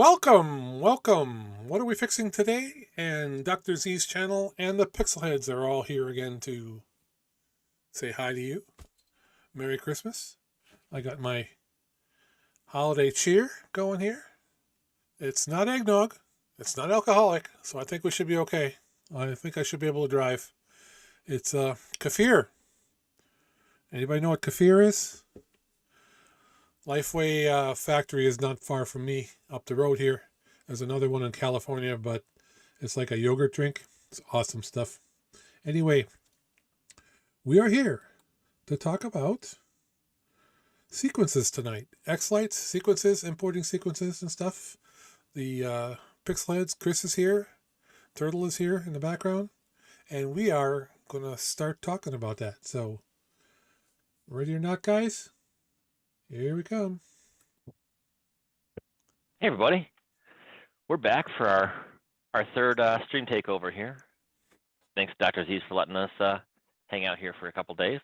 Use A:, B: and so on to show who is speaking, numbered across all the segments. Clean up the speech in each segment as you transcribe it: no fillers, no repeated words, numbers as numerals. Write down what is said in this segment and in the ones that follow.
A: Welcome, welcome. What are we fixing today? And DrZz's channel and the PixelHeads are all here again to say hi to you. Merry Christmas. I got my holiday cheer going here. It's not eggnog. It's not alcoholic, so I think we should be okay. I think I should be able to drive. It's kefir. Anybody know what kefir is? Lifeway factory is not far from me, up the road here. There's another one in California, but it's like a yogurt drink. It's awesome stuff. Anyway, we are here to talk about sequences tonight. Xlights, sequences, importing sequences and stuff. The PixelHeads, Chris is here. Turtle is here in the background. And we are going to start talking about that. So, ready or not, guys? Here we come.
B: Hey everybody, we're back for our third stream takeover here. Thanks DrZzs for letting us hang out here for a couple days.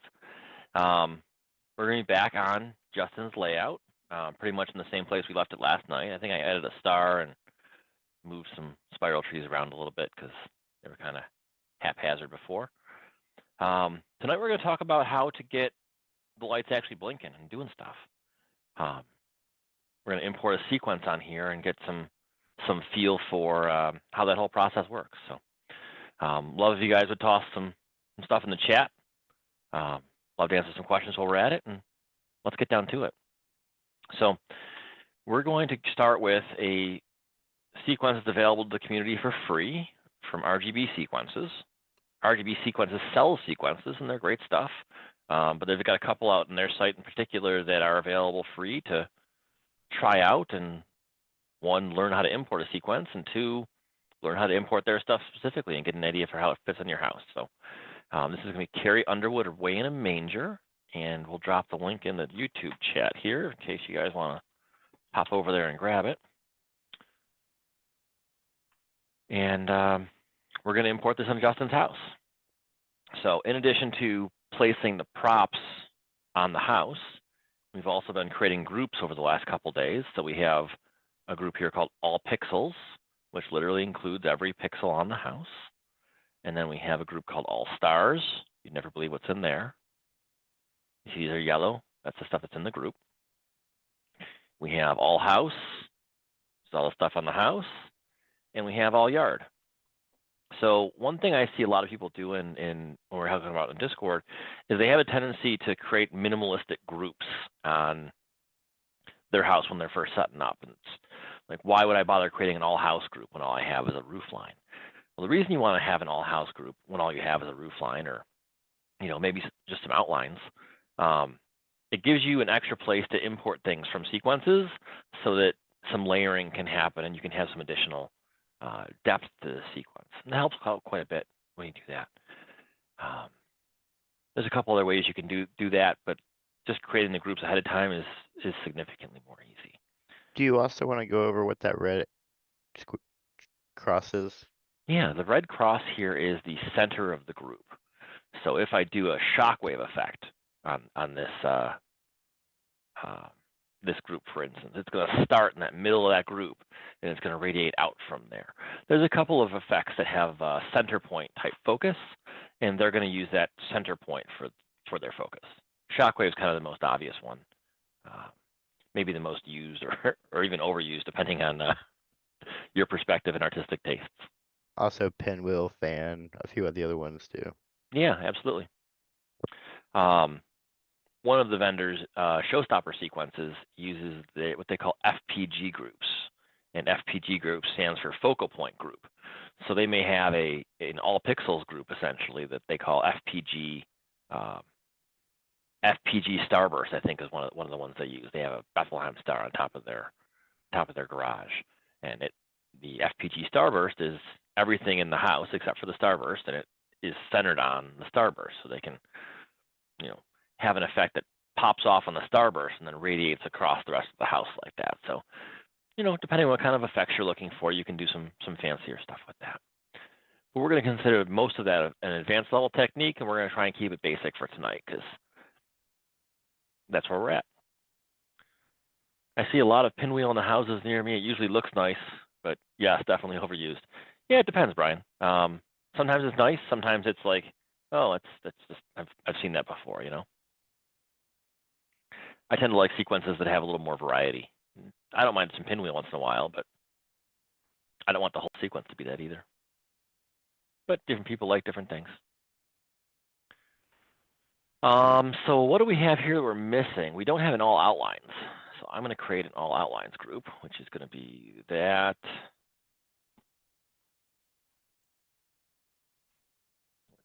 B: We're going to be back on Justin's layout, pretty much in the same place we left it last night. I think I added a star and moved some spiral trees around a little bit because they were kind of haphazard before. Tonight we're going to talk about how to get the lights actually blinking and doing stuff. We're going to import a sequence on here and get some feel for how that whole process works. So love if you guys would toss some stuff in the chat. Love to answer some questions while we're at it, and let's get down to it. So we're going to start with a sequence that's available to the community for free from RGB Sequences. RGB Sequences sells sequences, and they're great stuff. But they've got a couple out in their site in particular that are available free to try out, and one, learn how to import a sequence, and two, learn how to import their stuff specifically and get an idea for how it fits in your house. So this is going to be Carrie Underwood of Way in a Manger, and we'll drop the link in the YouTube chat here in case you guys want to hop over there and grab it. And we're going to import this on Justin's house. So in addition to placing the props on the house, we've also been creating groups over the last couple days. So we have a group here called All Pixels, which literally includes every pixel on the house. And then we have a group called All Stars. You'd never believe what's in there. You see they're yellow. That's the stuff that's in the group. We have All House. It's all the stuff on the house. And we have All Yard. So one thing I see a lot of people do in when we're talking about in Discord is they have a tendency to create minimalistic groups on their house when they're first setting up. And it's like, why would I bother creating an all-house group when all I have is a roof line? Well, the reason you want to have an all-house group when all you have is a roof line, or maybe just some outlines, it gives you an extra place to import things from sequences so that some layering can happen and you can have some additional depth to the sequence. And that helps out quite a bit when you do that. There's a couple other ways you can do that, but just creating the groups ahead of time is significantly more easy.
C: Do you also want to go over what that red cross is?
B: Yeah, the red cross here is the center of the group. So if I do a shockwave effect on this this group, for instance, it's going to start in that middle of that group, and it's going to radiate out from there. There's a couple of effects that have center point type focus, and they're going to use that center point for their focus. Shockwave is kind of the most obvious one, maybe the most used or even overused, depending on your perspective and artistic tastes.
C: Also, pinwheel, fan, a few of the other ones too.
B: Yeah, absolutely. One of the vendors, Showstopper Sequences, uses what they call FPG groups, and FPG group stands for focal point group. So they may have an all pixels group essentially that they call FPG. FPG Starburst, I think, is one of the ones they use. They have a Bethlehem star on top of their garage, and the FPG Starburst is everything in the house except for the Starburst, and it is centered on the Starburst, so they can, have an effect that pops off on the Starburst and then radiates across the rest of the house like that. So, depending on what kind of effects you're looking for, you can do some fancier stuff with that. But we're going to consider most of that an advanced level technique, and we're going to try and keep it basic for tonight because that's where we're at. I see a lot of pinwheel in the houses near me. It usually looks nice, but yes, definitely overused. Yeah, it depends, Brian. Sometimes it's nice. Sometimes it's like, oh, that's just I've seen that before, you know. I tend to like sequences that have a little more variety. I don't mind some pinwheel once in a while, but I don't want the whole sequence to be that either. But different people like different things. So what do we have here that we're missing? We don't have an all outlines. So I'm going to create an all outlines group, which is going to be that.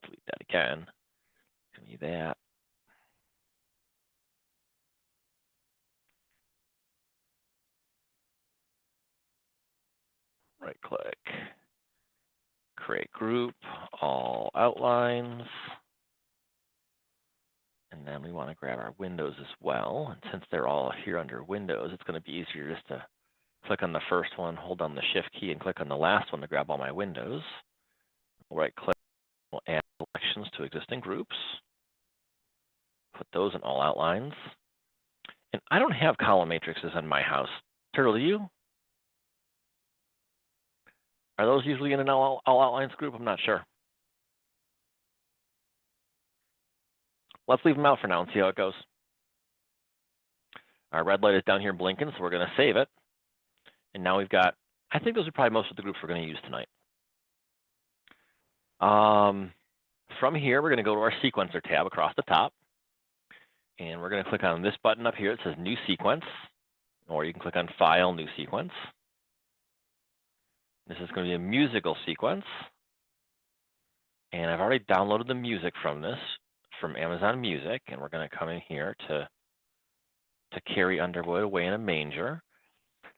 B: Delete that again. It's going to be that. Right click, create group, all outlines. And then we want to grab our windows as well. And since they're all here under windows, it's going to be easier just to click on the first one, hold down the shift key, and click on the last one to grab all my windows. Right click, we'll add selections to existing groups. Put those in all outlines. And I don't have column matrices in my house. Turtle, do you? Are those usually in an all outlines group? I'm not sure. Let's leave them out for now and see how it goes. Our red light is down here blinking, so we're going to save it. And now we've got, I think those are probably most of the groups we're going to use tonight. From here, we're going to go to our sequencer tab across the top. And we're going to click on this button up here. It says New Sequence. Or you can click on File, New Sequence. This is going to be a musical sequence. And I've already downloaded the music from this, from Amazon Music. And we're going to come in here to carry Underwood away in a manger.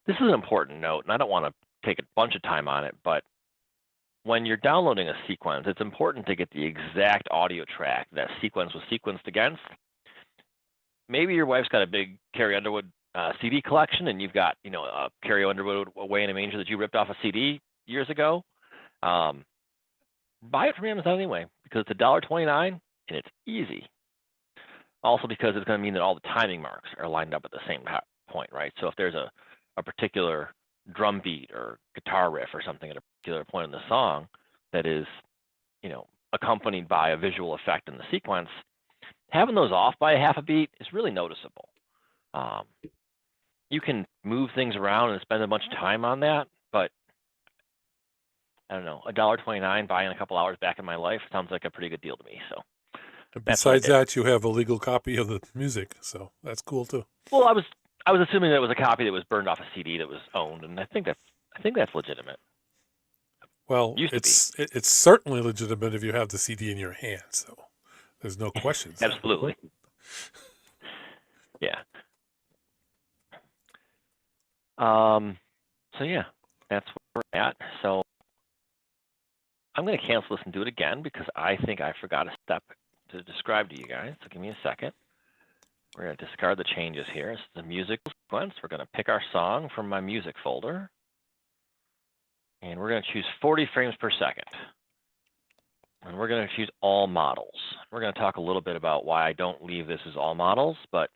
B: This is an important note, and I don't want to take a bunch of time on it, but when you're downloading a sequence, it's important to get the exact audio track that sequence was sequenced against. Maybe your wife's got a big Carrie Underwood CD collection, and you've got, you know, a Carrie Underwood Away in a Manger that you ripped off a CD years ago. Buy it from Amazon anyway, because it's $1.29 and it's easy. Also because it's going to mean that all the timing marks are lined up at the same point, right? So if there's a particular drum beat or guitar riff or something at a particular point in the song that is, you know, accompanied by a visual effect in the sequence, having those off by a half a beat is really noticeable. You can move things around and spend a bunch of time on that, but I don't know, $1.29 buying a couple hours back in my life sounds like a pretty good deal to me. So
A: besides that, you have a legal copy of the music, so that's cool too.
B: Well, I was assuming that it was a copy that was burned off a CD that was owned, and I think that's legitimate.
A: Well, it's certainly legitimate if you have the CD in your hand, so there's no questions.
B: Absolutely. Yeah. So yeah, that's where we're at. So I'm going to cancel this and do it again because I think I forgot a step to describe to you guys. So give me a second. We're going to discard the changes here. This is the music sequence. We're going to pick our song from my music folder. And we're going to choose 40 frames per second. And we're going to choose all models. We're going to talk a little bit about why I don't leave this as all models, but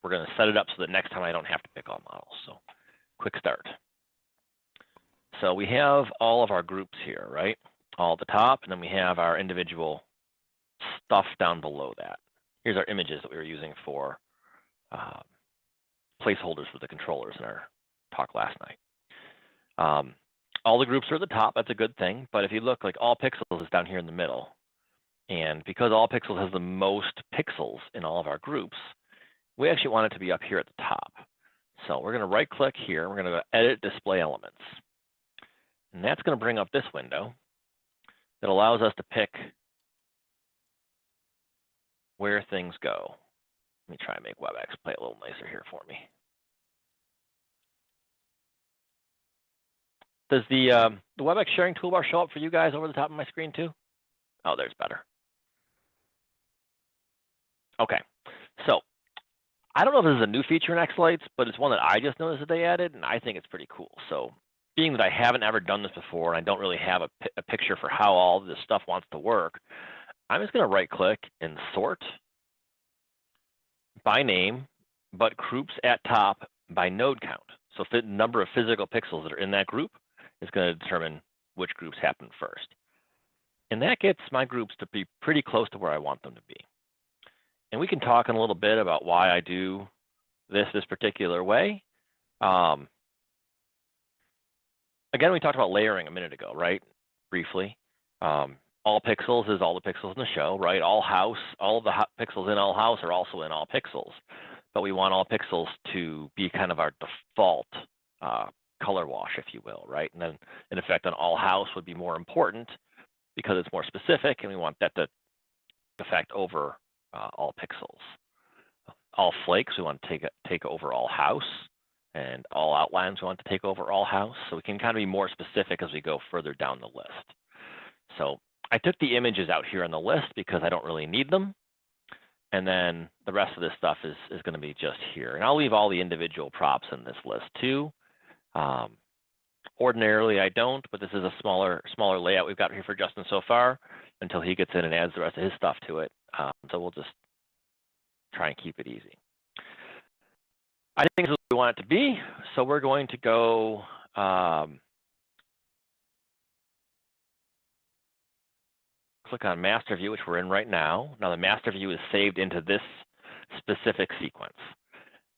B: we're going to set it up so that next time I don't have to pick all models. So quick start. So we have all of our groups here, right? All at the top, and then we have our individual stuff down below that. Here's our images that we were using for placeholders for the controllers in our talk last night. All the groups are at the top. That's a good thing. But if you look, like All Pixels is down here in the middle. And because All Pixels has the most pixels in all of our groups, we actually want it to be up here at the top. So we're going to right click here. We're going to go Edit Display Elements. And that's going to bring up this window that allows us to pick where things go. Let me try and make WebEx play a little nicer here for me. Does the WebEx sharing toolbar show up for you guys over the top of my screen too? Oh, there's better. Okay, so I don't know if this is a new feature in Xlights, but it's one that I just noticed that they added, and I think it's pretty cool. So being that I haven't ever done this before, and I don't really have a picture for how all this stuff wants to work, I'm just going to right click and sort by name, but groups at top by node count. So the number of physical pixels that are in that group is going to determine which groups happen first. And that gets my groups to be pretty close to where I want them to be. And we can talk in a little bit about why I do this particular way. Again, we talked about layering a minute ago, right? Briefly. All pixels is all the pixels in the show, right? All house, all of the pixels in all house are also in all pixels. But we want all pixels to be kind of our default color wash, if you will, right? And then in effect on all house would be more important because it's more specific, and we want that to affect over all pixels. All flakes, we want to take over all house, and all outlines we want to take over all house. So we can kind of be more specific as we go further down the list. So I took the images out here on the list because I don't really need them. And then the rest of this stuff is going to be just here. And I'll leave all the individual props in this list too. Ordinarily I don't, but this is a smaller layout we've got here for Justin so far until he gets in and adds the rest of his stuff to it. So we'll just try and keep it easy. I think this is what we want it to be. So we're going to go click on master view, which we're in right now. Now the master view is saved into this specific sequence.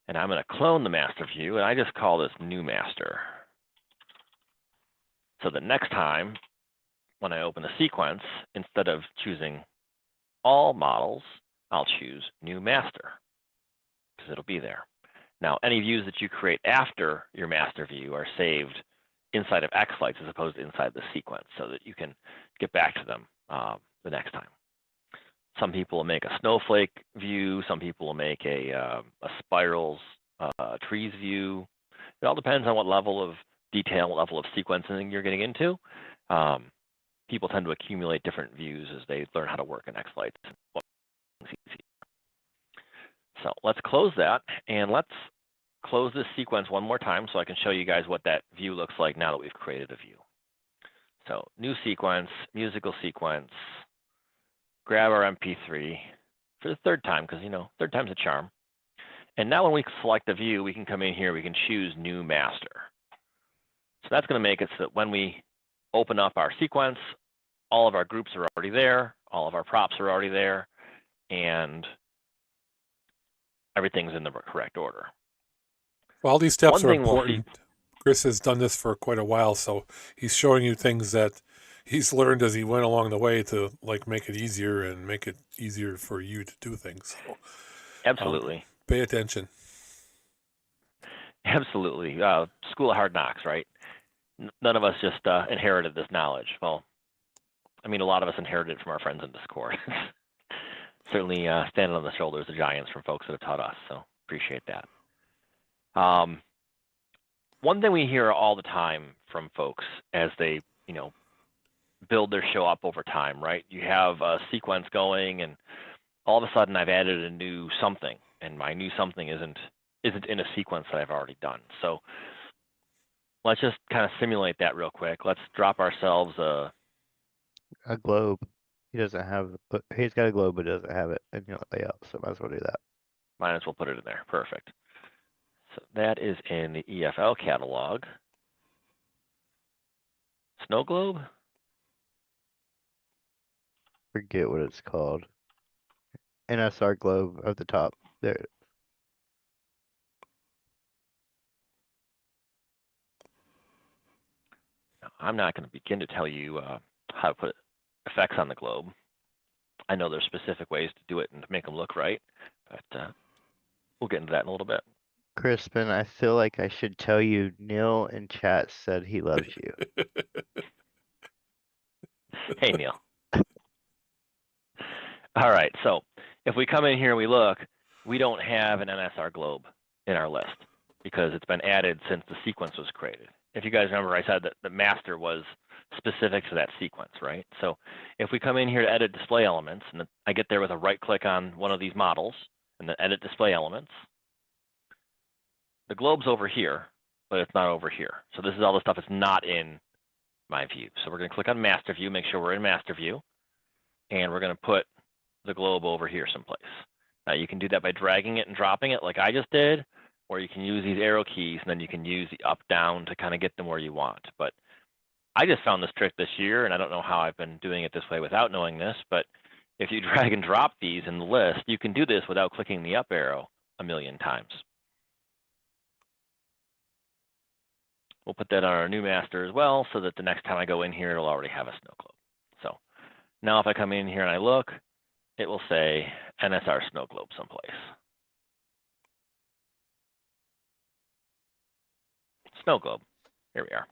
B: And I'm going to clone the master view, and I just call this new master. So the next time when I open the sequence, instead of choosing all models, I'll choose new master because it'll be there. Now, any views that you create after your master view are saved inside of Xlights as opposed to inside the sequence so that you can get back to them the next time. Some people will make a snowflake view. Some people will make a spirals trees view. It all depends on what level of detail, what level of sequencing you're getting into. People tend to accumulate different views as they learn how to work in Xlights. So let's close that, and let's close this sequence one more time so I can show you guys what that view looks like now that we've created a view. So new sequence, musical sequence, grab our MP3 for the third time because, you know, third time's a charm. And now when we select the view, we can come in here, we can choose new master. So that's going to make it so that when we open up our sequence, all of our groups are already there, all of our props are already there, and everything's in the correct order.
A: Well, all these steps are
B: We'll
A: important. Chris has done this for quite a while, so he's showing you things that he's learned as he went along the way to like make it easier and make it easier for you to do things. So,
B: absolutely.
A: Pay attention.
B: Absolutely. School of hard knocks, right? None of us just inherited this knowledge. Well, I mean, a lot of us inherited it from our friends in Discord. Certainly standing on the shoulders of giants from folks that have taught us, so appreciate that. One thing we hear all the time from folks as they, you know, build their show up over time, right? You have a sequence going, and all of a sudden I've added a new something, and my new something isn't in a sequence that I've already done. So let's just kind of simulate that real quick. Let's drop ourselves a
C: globe. He doesn't have, but he's got a globe, but doesn't have it in your layout, so might as well do that.
B: Might as well put it in there. Perfect. So that is in the EFL catalog. Snow globe?
C: Forget what it's called. NSR globe at the top. There.
B: Now, I'm not going to begin to tell you how to put effects on the globe. I know there's specific ways to do it and to make them look right, but we'll get into that in a little bit.
C: Crispin, I feel like I should tell you Neil in chat said he loves you.
B: Hey, Neil. All right, so if we come in here and we look, we don't have an NSR globe in our list because it's been added since the sequence was created. If you guys remember, I said that the master was specific to that sequence, right? So if we come in here to edit display elements, and I get there with a right click on one of these models and then edit display elements, the globe's over here, but it's not over here. So this is all the stuff that's not in my view. So we're going to click on master view, make sure we're in master view, and we're going to put the globe over here someplace. Now you can do that by dragging it and dropping it like I just did, or you can use these arrow keys, and then you can use the up, down to kind of get them where you want. But I just found this trick this year, and I don't know how I've been doing it this way without knowing this, but if you drag and drop these in the list, you can do this without clicking the up arrow a million times. We'll put that on our new master as well, so that the next time I go in here, it'll already have a snow globe. So now if I come in here and I look, it will say NSR snow globe someplace. Snow globe, here we are.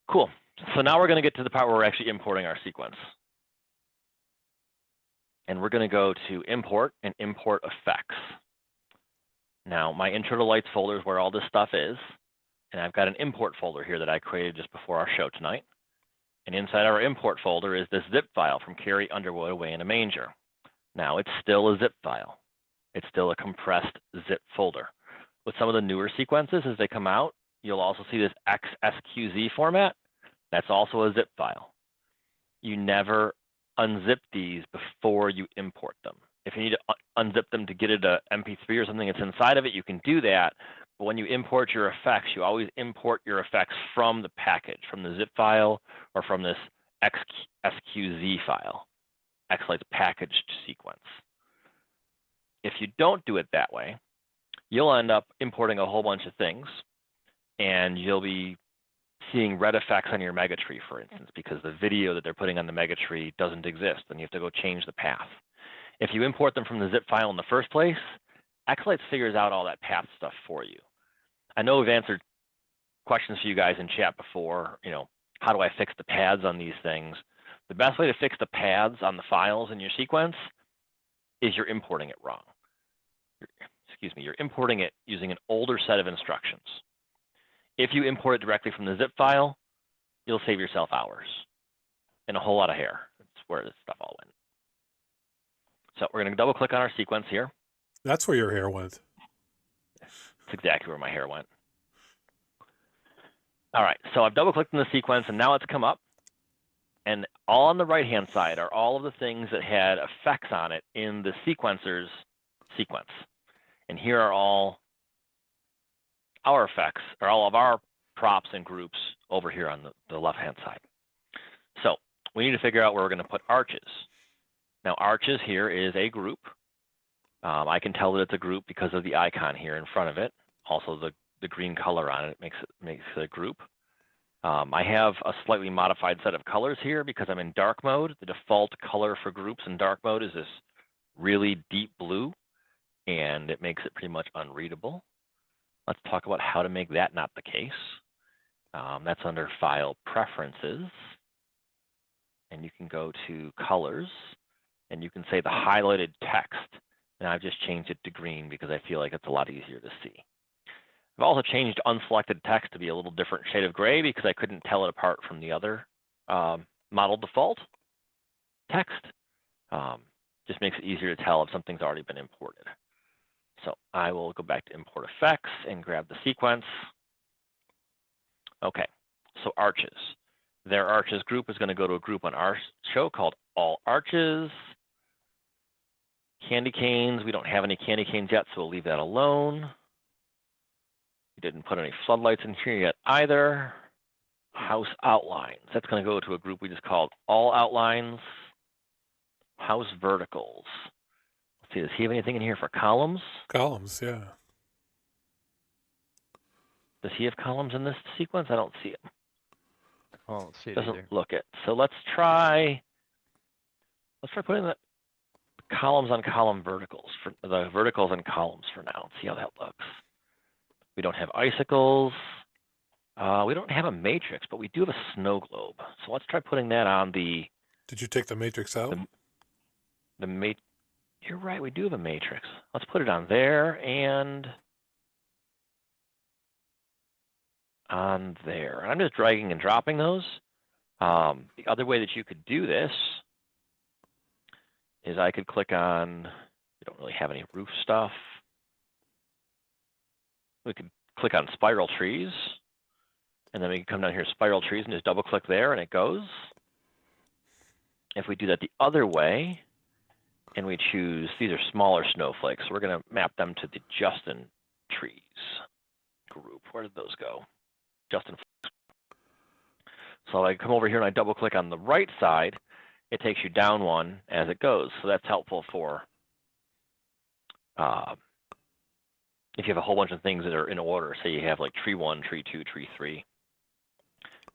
B: Cool, so now we're gonna get to the part where we're actually importing our sequence. And we're gonna go to import and import effects. Now my intro to lights folder is where all this stuff is. And I've got an import folder here that I created just before our show tonight. And inside our import folder is this zip file from Carrie Underwood Away in a Manger. Now it's still a zip file. It's still a compressed zip folder. With some of the newer sequences as they come out, you'll also see this XSQZ format. That's also a zip file. You never unzip these before you import them. If you need to unzip them to get it to MP3 or something that's inside of it, you can do that. But when you import your effects, you always import your effects from the package, from the zip file, or from this XSQZ file, Xlights packaged sequence. If you don't do it that way, you'll end up importing a whole bunch of things, and you'll be seeing red effects on your mega tree, for instance, because the video that they're putting on the mega tree doesn't exist, and you have to go change the path. If you import them from the zip file in the first place, Xlights figures out all that path stuff for you. I know we've answered questions for you guys in chat before, how do I fix the paths on these things? The best way to fix the paths on the files in your sequence is you're importing it wrong. You're importing it using an older set of instructions. If you import it directly from the zip file, you'll save yourself hours and a whole lot of hair. That's where this stuff all went. So we're going to double click on our sequence here.
A: That's where your hair went.
B: That's exactly where my hair went. All right, so I've double clicked in the sequence and now it's come up. And all on the right-hand side are all of the things that had effects on it in the sequencer's sequence. And here are all our effects, or all of our props and groups over here on the left-hand side. So we need to figure out where we're going to put arches. Now arches here is a group. I can tell that it's a group because of the icon here in front of it. Also the green color on it makes it a group. I have a slightly modified set of colors here because I'm in dark mode. The default color for groups in dark mode is this really deep blue, and it makes it pretty much unreadable. Let's talk about how to make that not the case. That's under File Preferences, and you can go to Colors, and you can say the highlighted text, and I've just changed it to green because I feel like it's a lot easier to see. I've also changed unselected text to be a little different shade of gray because I couldn't tell it apart from the other model default text. Just makes it easier to tell if something's already been imported. So I will go back to Import Effects and grab the sequence. Okay, so arches. Their arches group is going to go to a group on our show called All Arches. Candy canes, we don't have any candy canes yet, so we'll leave that alone. We didn't put any floodlights in here yet either. House outlines, that's going to go to a group we just called All Outlines. House verticals. Let's see, does he have anything in here for columns?
A: Columns, yeah.
B: Does he have columns in this sequence? I don't see it.
C: I don't see it
B: Doesn't
C: either.
B: look it. So let's try putting the columns on column verticals, for the verticals and columns for now, and see how that looks. We don't have icicles. We don't have a matrix, but we do have a snow globe. So let's try putting that on the.
A: Did you take the matrix out?
B: You're right, we do have a matrix. Let's put it on there and on there. And I'm just dragging and dropping those. The other way that you could do this is I could click on, we don't really have any roof stuff. We could click on spiral trees, and then we can come down here to spiral trees and just double click there and it goes. If we do that the other way, and we choose, these are smaller snowflakes, so we're going to map them to the Justin trees group. Where did those go? Justin. So I come over here and I double click on the right side, it takes you down one as it goes. So that's helpful for if you have a whole bunch of things that are in order. Say you have like tree 1, tree 2, tree 3.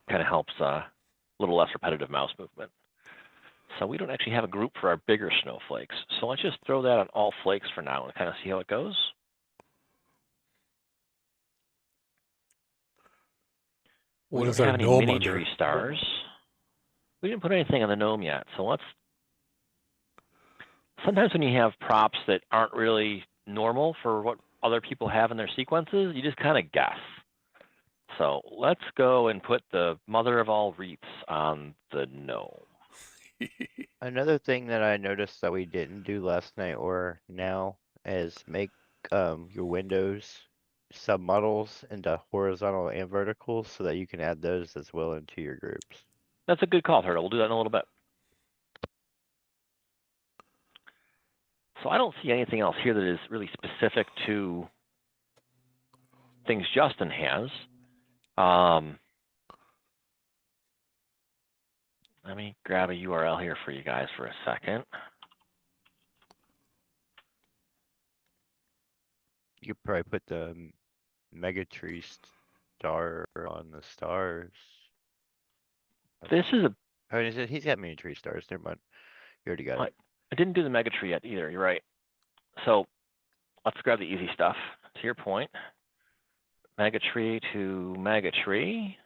B: Kind of helps a little less repetitive mouse movement. So we don't actually have a group for our bigger snowflakes. So let's just throw that on all flakes for now and kind of see how it goes.
A: What
B: We
A: is
B: don't
A: our
B: have any
A: gnome
B: mini
A: under?
B: tree stars. We didn't put anything on the gnome yet. So let's, sometimes when you have props that aren't really normal for what other people have in their sequences, you just kind of guess. So let's go and put the mother of all wreaths on the gnome.
C: Another thing that I noticed that we didn't do last night or now is make your windows submodels into horizontal and vertical so that you can add those as well into your groups.
B: That's a good call, Turtle. We'll do that in a little bit. So I don't see anything else here that is really specific to things Justin has. Let me grab a URL here for you guys for a second.
C: You could probably put the mega tree star on the stars.
B: This is a,
C: Oh, he's got mini tree stars. Never mind. You already got it.
B: I didn't do the mega tree yet either. You're right. So let's grab the easy stuff. To your point, mega tree to mega tree.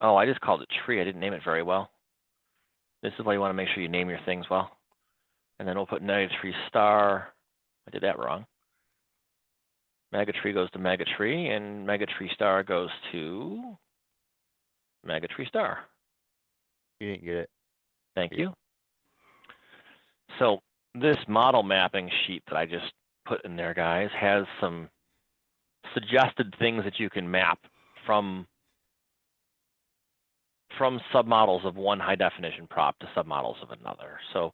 B: Oh, I just called it tree. I didn't name it very well. This is why you want to make sure you name your things well. And then we'll put mega tree star. I did that wrong. Mega tree goes to mega tree, and mega tree star goes to mega tree star.
C: You didn't get it.
B: Thank you. So this model mapping sheet that I just put in there, guys, has some suggested things that you can map from submodels of one high definition prop to submodels of another. So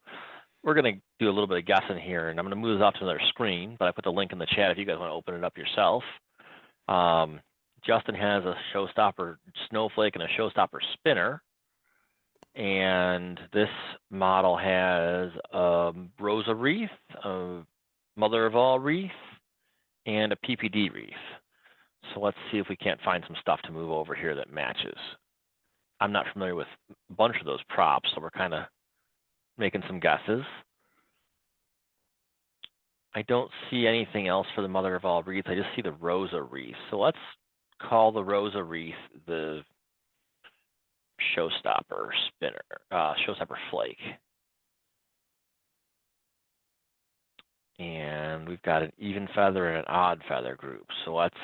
B: we're going to do a little bit of guessing here, and I'm going to move this off to another screen, but I put the link in the chat if you guys want to open it up yourself. Justin has a showstopper snowflake and a showstopper spinner. And this model has a Rosa wreath, a mother of all wreath, and a PPD wreath. So let's see if we can't find some stuff to move over here that matches. I'm not familiar with a bunch of those props, so we're kind of making some guesses. I don't see anything else for the mother of all wreaths. I just see the Rosa wreath. So let's call the Rosa wreath the showstopper spinner, showstopper flake. And we've got an even feather and an odd feather group. So let's.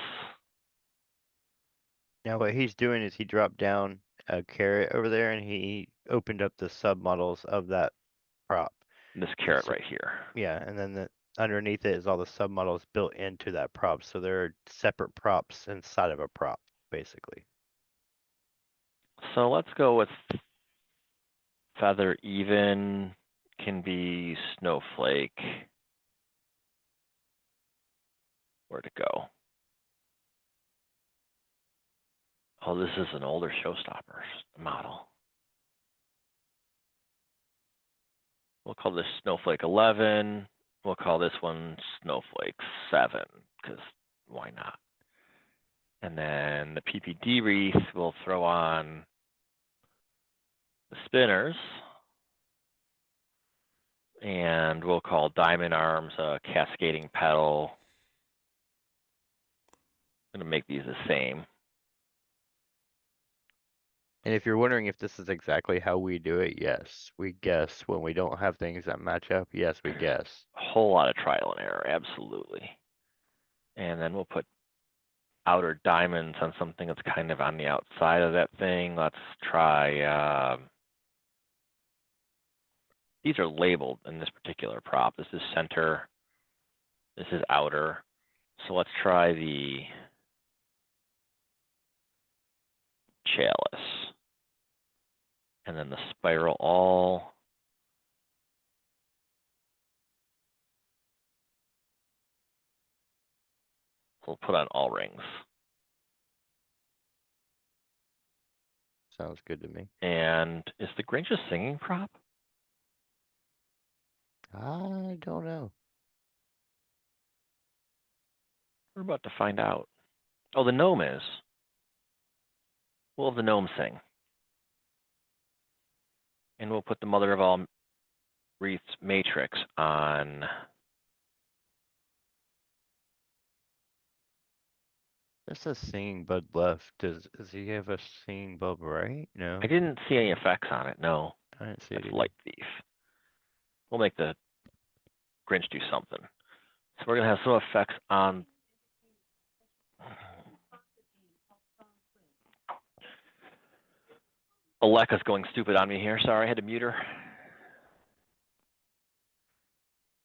C: Now what he's doing is he dropped down a carrot over there and he opened up the submodels of that prop.
B: This carrot right here.
C: Yeah, and then underneath it is all the submodels built into that prop. So they're separate props inside of a prop, basically.
B: So let's go with feather even, can be snowflake. Where'd it go? Oh, this is an older showstopper model. We'll call this snowflake 11. We'll call this one snowflake 7, because why not? And then the PPD wreath, we'll throw on the spinners. And we'll call diamond arms a cascading petal. I'm gonna make these the same.
C: And if you're wondering if this is exactly how we do it, yes, we guess. When we don't have things that match up, yes, we guess.
B: A whole lot of trial and error, absolutely. And then we'll put outer diamonds on something that's kind of on the outside of that thing. Let's try, these are labeled in this particular prop. This is center, this is outer. So let's try the chalice. And then the spiral all. We'll put on all rings.
C: Sounds good to me.
B: And is the Grinch a singing prop?
C: I don't know.
B: We're about to find out. Oh, the gnome is. We'll have the gnome sing. And we'll put the mother of all wreaths matrix on.
C: That's a singing bud left. Does he have a singing bulb right? No,
B: I didn't see any effects on it, no.
C: I didn't see it
B: That's
C: either.
B: Light Thief. We'll make the Grinch do something. So we're gonna have some effects on. Aleka's going stupid on me here. Sorry, I had to mute her.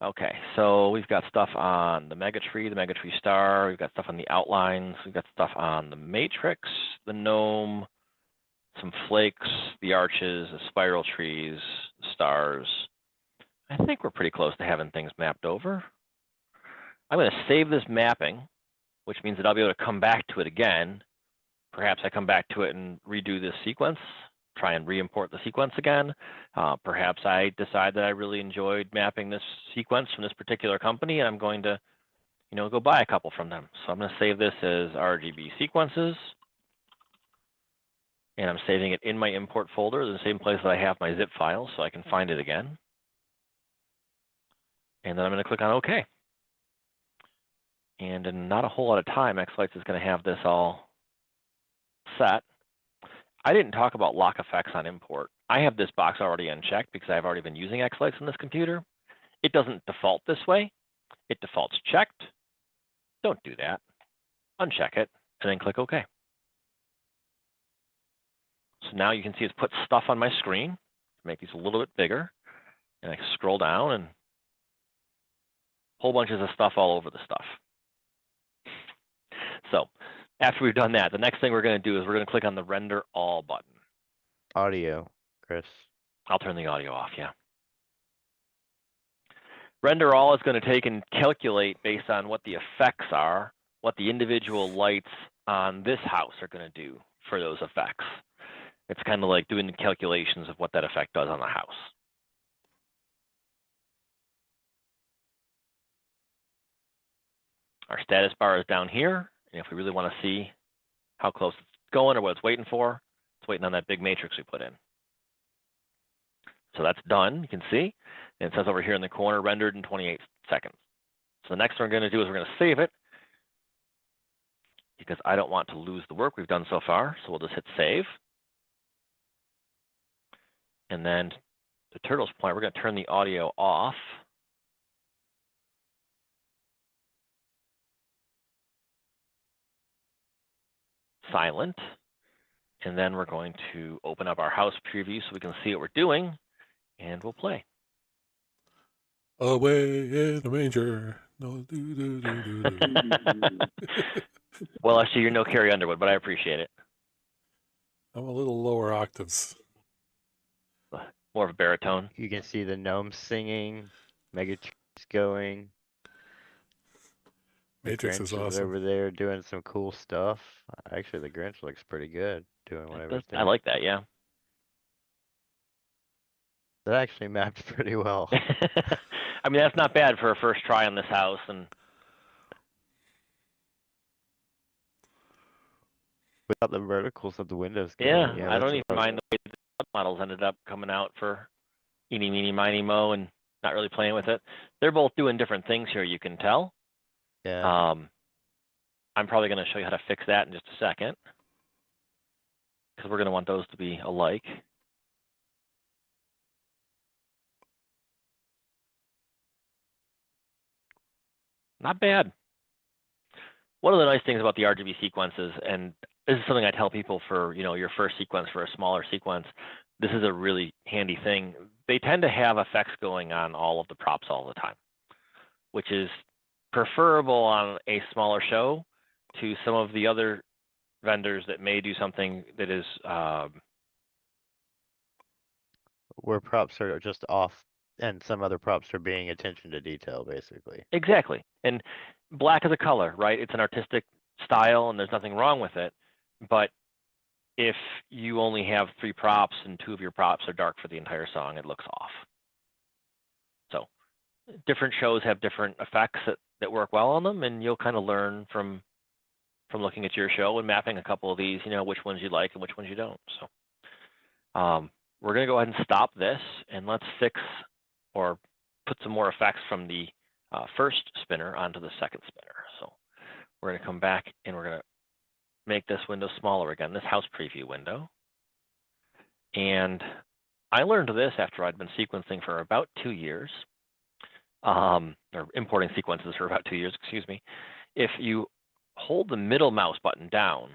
B: Okay, so we've got stuff on the Mega Tree star. We've got stuff on the outlines. We've got stuff on the matrix, the gnome, some flakes, the arches, the spiral trees, the stars. I think we're pretty close to having things mapped over. I'm going to save this mapping, which means that I'll be able to come back to it again. Perhaps I come back to it and redo this sequence, try and re-import the sequence again. Perhaps I decide that I really enjoyed mapping this sequence from this particular company, and I'm going to, go buy a couple from them. So I'm going to save this as RGB sequences, and I'm saving it in my import folder, the same place that I have my zip file, so I can find it again. And then I'm going to click on OK. And in not a whole lot of time, Xlights is going to have this all set. I didn't talk about lock effects on import. I have this box already unchecked because I've already been using Xlights on this computer. It doesn't default this way. It defaults checked. Don't do that. Uncheck it, and then click OK. So now you can see it's put stuff on my screen. Make these a little bit bigger. And I scroll down and whole bunches of stuff all over the stuff. So after we've done that, the next thing we're going to do is we're going to click on the Render All button.
C: Audio, Chris.
B: I'll turn the audio off, yeah. Render All is going to take and calculate based on what the effects are, what the individual lights on this house are going to do for those effects. It's kind of like doing the calculations of what that effect does on the house. Our status bar is down here, and if we really want to see how close it's going or what it's waiting for, it's waiting on that big matrix we put in. So that's done, you can see. And it says over here in the corner, rendered in 28 seconds. So the next thing we're going to do is we're going to save it because I don't want to lose the work we've done so far. So we'll just hit save. And then the turtle's point, we're going to turn the audio off. Silent. And then we're going to open up our house preview so we can see what we're doing, and we'll play.
A: Away in the manger. No,
B: Well, actually, you're no Carrie Underwood, but I appreciate it.
A: I'm a little lower octaves.
B: More of a baritone.
C: You can see the gnomes singing, Megatree's going.
A: Matrix
C: the
A: is
C: Grinch
A: awesome.
C: over there doing some cool stuff. Actually, the Grinch looks pretty good doing whatever he's doing.
B: I like that, yeah.
C: That actually mapped pretty well.
B: I mean, that's not bad for a first try on this house. And
C: without the verticals of the windows.
B: Yeah,
C: Yeah,
B: I don't
C: that's
B: even mind the way the models ended up coming out for eeny, meeny, miny, mo, and not really playing with it. They're both doing different things here, you can tell.
C: Yeah.
B: I'm probably going to show you how to fix that in just a second, because we're going to want those to be alike. Not bad. One of the nice things about the RGB sequences, and this is something I tell people for your first sequence for a smaller sequence, this is a really handy thing. They tend to have effects going on all of the props all the time, which is preferable on a smaller show to some of the other vendors that may do something that is
C: Where props are just off and some other props are being attention to detail, basically.
B: Exactly. And black is a color, right? It's an artistic style and there's nothing wrong with it. But if you only have 3 props and 2 of your props are dark for the entire song, it looks off. So different shows have different effects that work well on them, and you'll kind of learn from looking at your show and mapping a couple of these, you know, which ones you like and which ones you don't. So we're going to go ahead and stop this, and let's fix or put some more effects from the first spinner onto the second spinner. So we're going to come back and we're going to make this window smaller again, this house preview window. And I learned this after I'd been sequencing for about 2 years, or importing sequences for about 2 years, excuse me. If you hold the middle mouse button down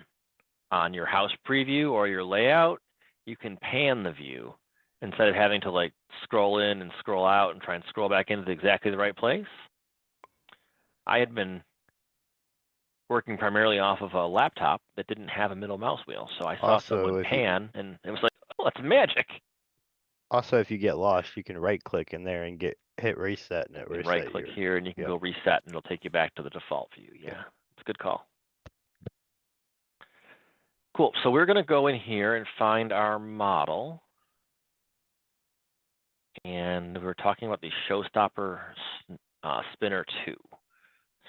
B: on your house preview or your layout, you can pan the view instead of having to like scroll in and scroll out and try and scroll back into exactly the right place. I had been working primarily off of a laptop that didn't have a middle mouse wheel. So I saw
C: Also,
B: someone
C: if
B: pan and it was like, oh, that's magic.
C: Also, if you get lost, you can right click in there and hit reset, and it
B: You
C: reset
B: right click
C: your.
B: here and you can
C: Yep.
B: go reset and it'll take you back to the default view. Yeah, it's a good call. Cool, so we're gonna go in here and find our model. And we were talking about the Showstopper Spinner 2.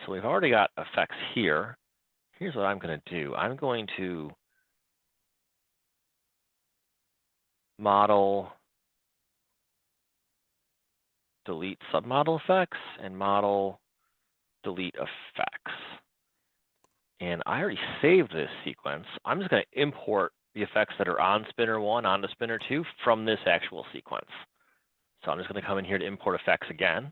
B: So we've already got effects here. Here's what I'm gonna do. I'm going to model delete submodel effects and model delete effects. And I already saved this sequence. I'm just going to import the effects that are on spinner 1 onto spinner 2 from this actual sequence. So I'm just going to come in here to import effects again.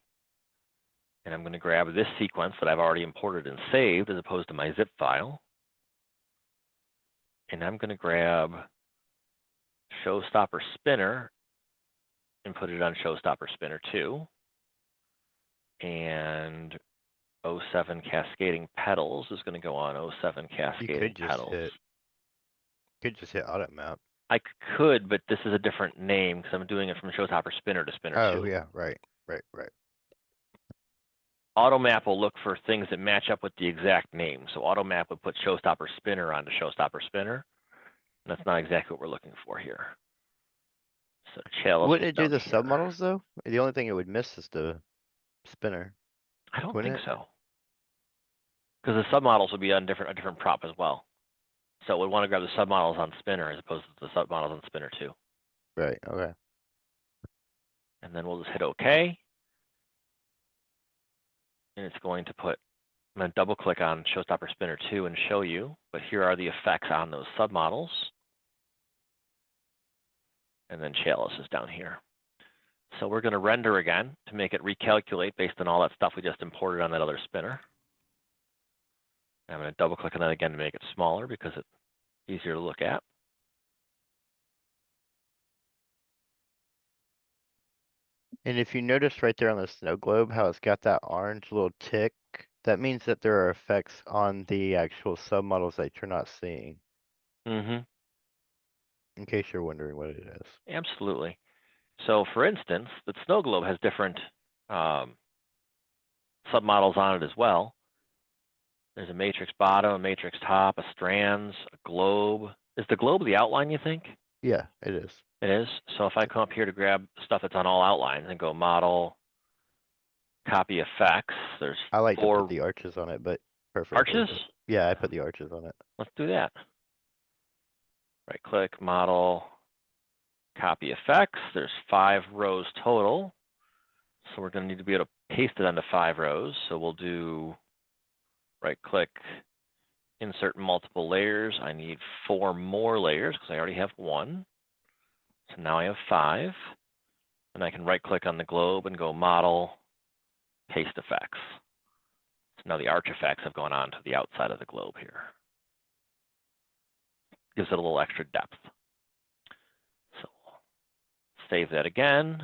B: And I'm going to grab this sequence that I've already imported and saved as opposed to my zip file. And I'm going to grab Showstopper Spinner and put it on Showstopper Spinner 2. And 07 Cascading Pedals is going to go on 07 Cascading Pedals.
C: Could just hit auto map.
B: I could, but this is a different name because I'm doing it from Showstopper Spinner to Spinner 2.
C: Oh, yeah, right.
B: AutoMap will look for things that match up with the exact name. So AutoMap would put Showstopper Spinner onto Showstopper Spinner. And that's not exactly what we're looking for here. So Chalice.
C: Wouldn't it do the submodels though? The only thing it would miss is the spinner.
B: I don't think so. Because the submodels would be on a different prop as well. So it would want to grab the submodels on spinner as opposed to the submodels on spinner 2.
C: Right, okay.
B: And then we'll just hit OK. And it's going to put, I'm going to double click on Showstopper Spinner 2 and show you, but here are the effects on those submodels. And then Chalice is down here. So we're going to render again to make it recalculate based on all that stuff we just imported on that other spinner. And I'm going to double click on that again to make it smaller because it's easier to look at.
C: And if you notice right there on the snow globe how it's got that orange little tick, that means that there are effects on the actual submodels that you're not seeing.
B: Mm-hmm.
C: In case you're wondering what it is.
B: Absolutely. So for instance, the snow globe has different submodels on it as well. There's a matrix bottom, a matrix top, a strands, a globe. Is the globe the outline, you think?
C: Yeah, it is.
B: It is. So if I come up here to grab stuff that's on all outlines and go model, copy effects, there's
C: I like
B: 4
C: to put the arches on it, but perfect.
B: arches.
C: Yeah, I put the arches on it.
B: Let's do that. Right click, model, copy effects. There's 5 rows total. So we're going to need to be able to paste it onto 5 rows. So we'll do right click, insert multiple layers. I need 4 more layers because I already have 1. So now I have 5. And I can right click on the globe and go model, paste effects. So now the arch effects have gone on to the outside of the globe here. Gives it a little extra depth. So save that again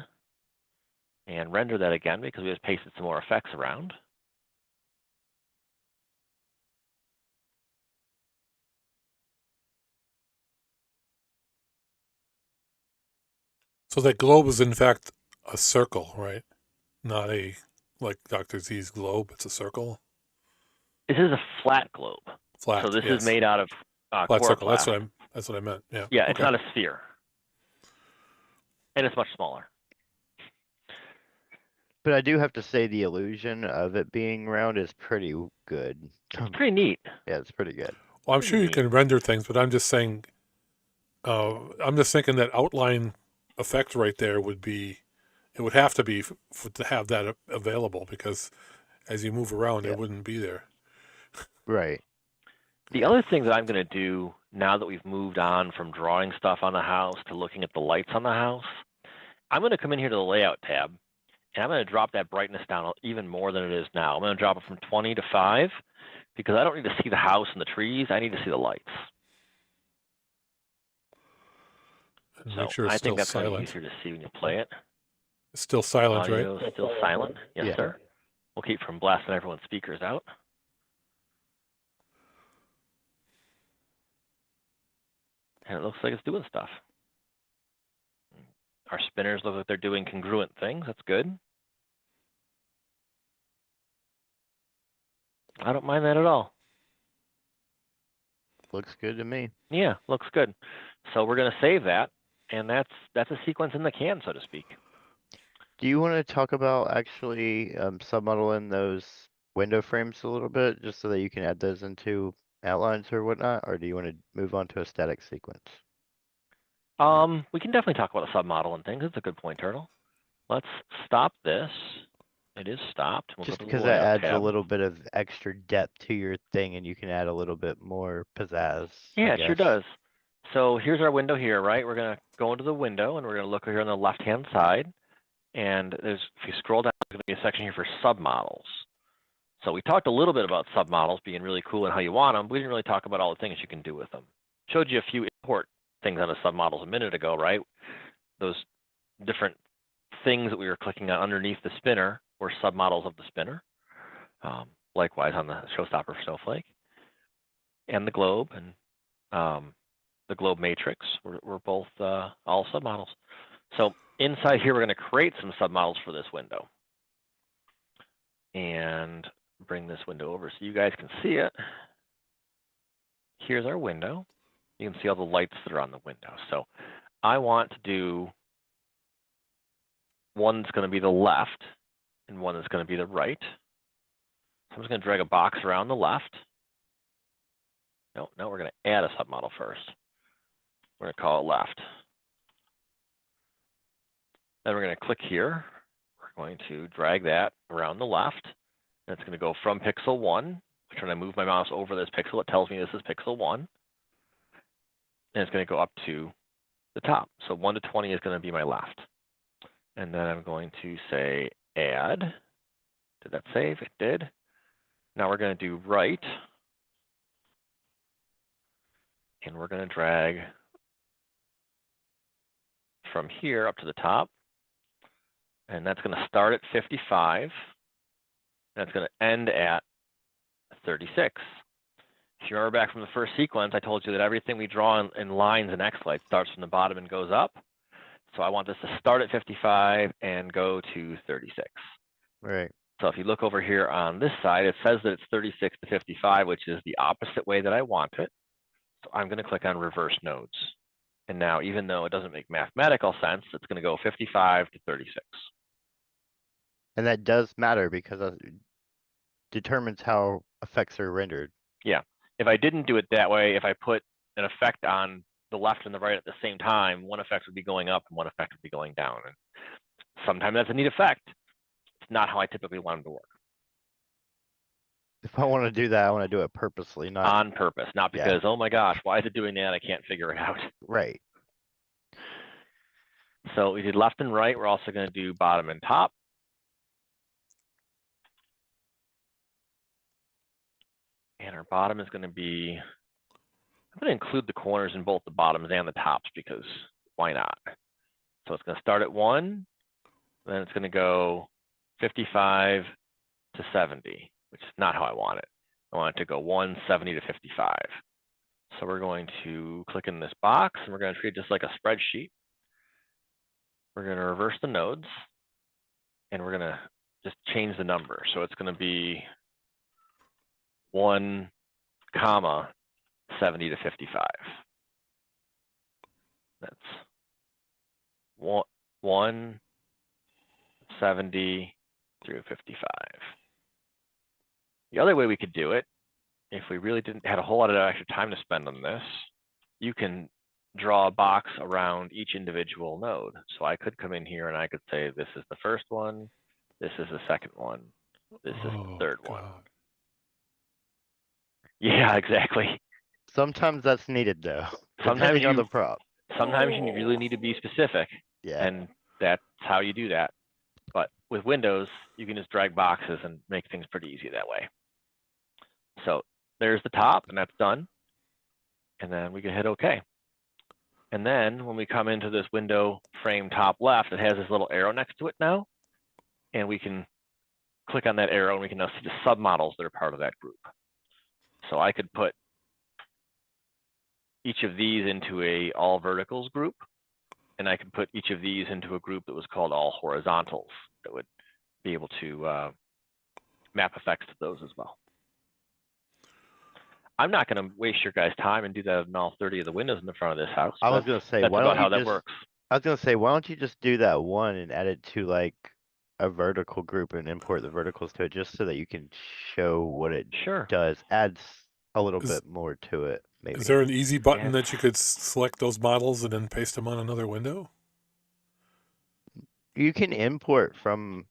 B: and render that again because we just pasted some more effects around.
A: So that globe is in fact a circle, right? Not a like DrZz's globe. It's a circle,
B: This is a flat globe.
A: flat.
B: So this is
A: Yes,
B: made out of
A: flat circle.
B: chloroplast.
A: That's what I meant. Yeah.
B: Yeah, it's
A: Okay.
B: not a sphere. And it's much smaller.
C: But I do have to say the illusion of it being round is pretty good.
B: It's pretty neat.
C: Yeah, it's pretty good.
A: Well, I'm
B: Pretty
A: sure you
B: neat.
A: can render things, but I'm just saying. I'm just thinking that outline effect right there would be. It would have to be to have that available because as you move around,
C: Yeah.
A: it wouldn't be there.
C: Right.
B: The other thing that I'm going to do now that we've moved on from drawing stuff on the house to looking at the lights on the house, I'm going to come in here to the layout tab and I'm going to drop that brightness down even more than it is now. I'm going to drop it from 20 to 5 because I don't need to see the house and the trees. I need to see the lights.
A: And
B: So
A: make sure it's
B: I
A: still
B: think that's going to be
A: silent.
B: easier to see when you play it.
A: It's still silent, right?
B: Audio still silent. Yes,
C: Yeah.
B: sir. We'll keep from blasting everyone's speakers out. And it looks like it's doing stuff. Our spinners look like they're doing congruent things. That's good. I don't mind that at all.
C: Looks good to me.
B: Yeah, looks good. So we're going to save that, and that's a sequence in the can, so to speak.
C: Do you want to talk about actually submodeling those window frames a little bit, just so that you can add those into outlines or whatnot, or do you want to move on to a static sequence?
B: We can definitely talk about a submodel and things. That's a good point, Turtle. Let's stop this. It is stopped. We'll
C: Just
B: go to the
C: because that
B: layout
C: adds a
B: tab.
C: little bit of extra depth to your thing, and you can add a little bit more pizzazz.
B: Yeah,
C: I
B: it sure
C: guess.
B: does. So here's our window here, right? We're going to go into the window, and we're going to look here on the left-hand side. And there's, if you scroll down, there's going to be a section here for submodels. So we talked a little bit about submodels being really cool and how you want them. But we didn't really talk about all the things you can do with them. Showed you a few import things on the submodels a minute ago, right? Those different things that we were clicking on underneath the spinner were submodels of the spinner. Likewise on the showstopper snowflake and the globe and the globe matrix were both all submodels. So inside here, we're going to create some submodels for this window and bring this window over so you guys can see it. Here's our window. You can see all the lights that are on the window. So I want to do one that's going to be the left and one that's going to be the right. So I'm just going to drag a box around the left. No, we're going to add a submodel first. We're going to call it left. Then we're going to click here. We're going to drag that around the left. And it's going to go from pixel 1. When I move my mouse over this pixel, it tells me this is pixel 1. And it's going to go up to the top. So 1 to 20 is going to be my left. And then I'm going to say add. Did that save? It did. Now we're going to do right. And we're going to drag from here up to the top. And that's going to start at 55. That's going to end at 36. If you remember back from the first sequence, I told you that everything we draw in lines in Xlights starts from the bottom and goes up. So I want this to start at 55 and go to 36.
C: Right.
B: So if you look over here on this side, it says that it's 36 to 55, which is the opposite way that I want it. So I'm going to click on reverse nodes. And now, even though it doesn't make mathematical sense, it's going to go 55 to 36.
C: And that does matter because it determines how effects are rendered.
B: Yeah. If I didn't do it that way, if I put an effect on the left and the right at the same time, one effect would be going up and one effect would be going down. And sometimes that's a neat effect. It's not how I typically want them to work.
C: If I want to do that, I want to do it purposely, not
B: On purpose, not because, oh my gosh, why is it doing that? I can't figure it out.
C: right.
B: So we did left and right. We're also going to do bottom and top. And our bottom is going to be, I'm going to include the corners in both the bottoms and the tops because why not? So it's going to start at 1, then it's going to go 55 to 70, which is not how I want it. I want it to go 170 to 55. So we're going to click in this box and we're going to treat it just like a spreadsheet. we're going to reverse the nodes, and we're going to just change the number. So it's going to be 1, 70 to 55. That's 1, 70 through 55. The other way we could do it, if we really didn't had a whole lot of extra time to spend on this, you can draw a box around each individual node. So I could come in here and I could say, this is the first one, this is the second one, this is the third one. Yeah, exactly.
C: Sometimes that's needed though.
B: Sometimes
C: Depending on the prop.
B: Sometimes you really need to be specific,
C: Yeah.
B: and that's how you do that. But with Windows, you can just drag boxes and make things pretty easy that way. So there's the top, and that's done. And then we can hit OK. And then when we come into this window frame top left, it has this little arrow next to it now. And we can click on that arrow, and we can now see the submodels that are part of that group. So I could put each of these into a all verticals group, and I could put each of these into a group that was called all horizontals that would be able to map effects to those as well. I'm not going to waste your guys' time and do that in all 30 of the windows in the front of this house.
C: I was going to say,
B: that's
C: why
B: about
C: don't
B: how
C: you
B: that
C: just,
B: works.
C: I was going to say, why don't you just do that one and add it to like a vertical group and import the verticals to it just so that you can show what it
B: Sure
C: does. Adds a little bit more to it, maybe.
A: Is there an easy button that you could select those models and then paste them on another window?
C: You can import from.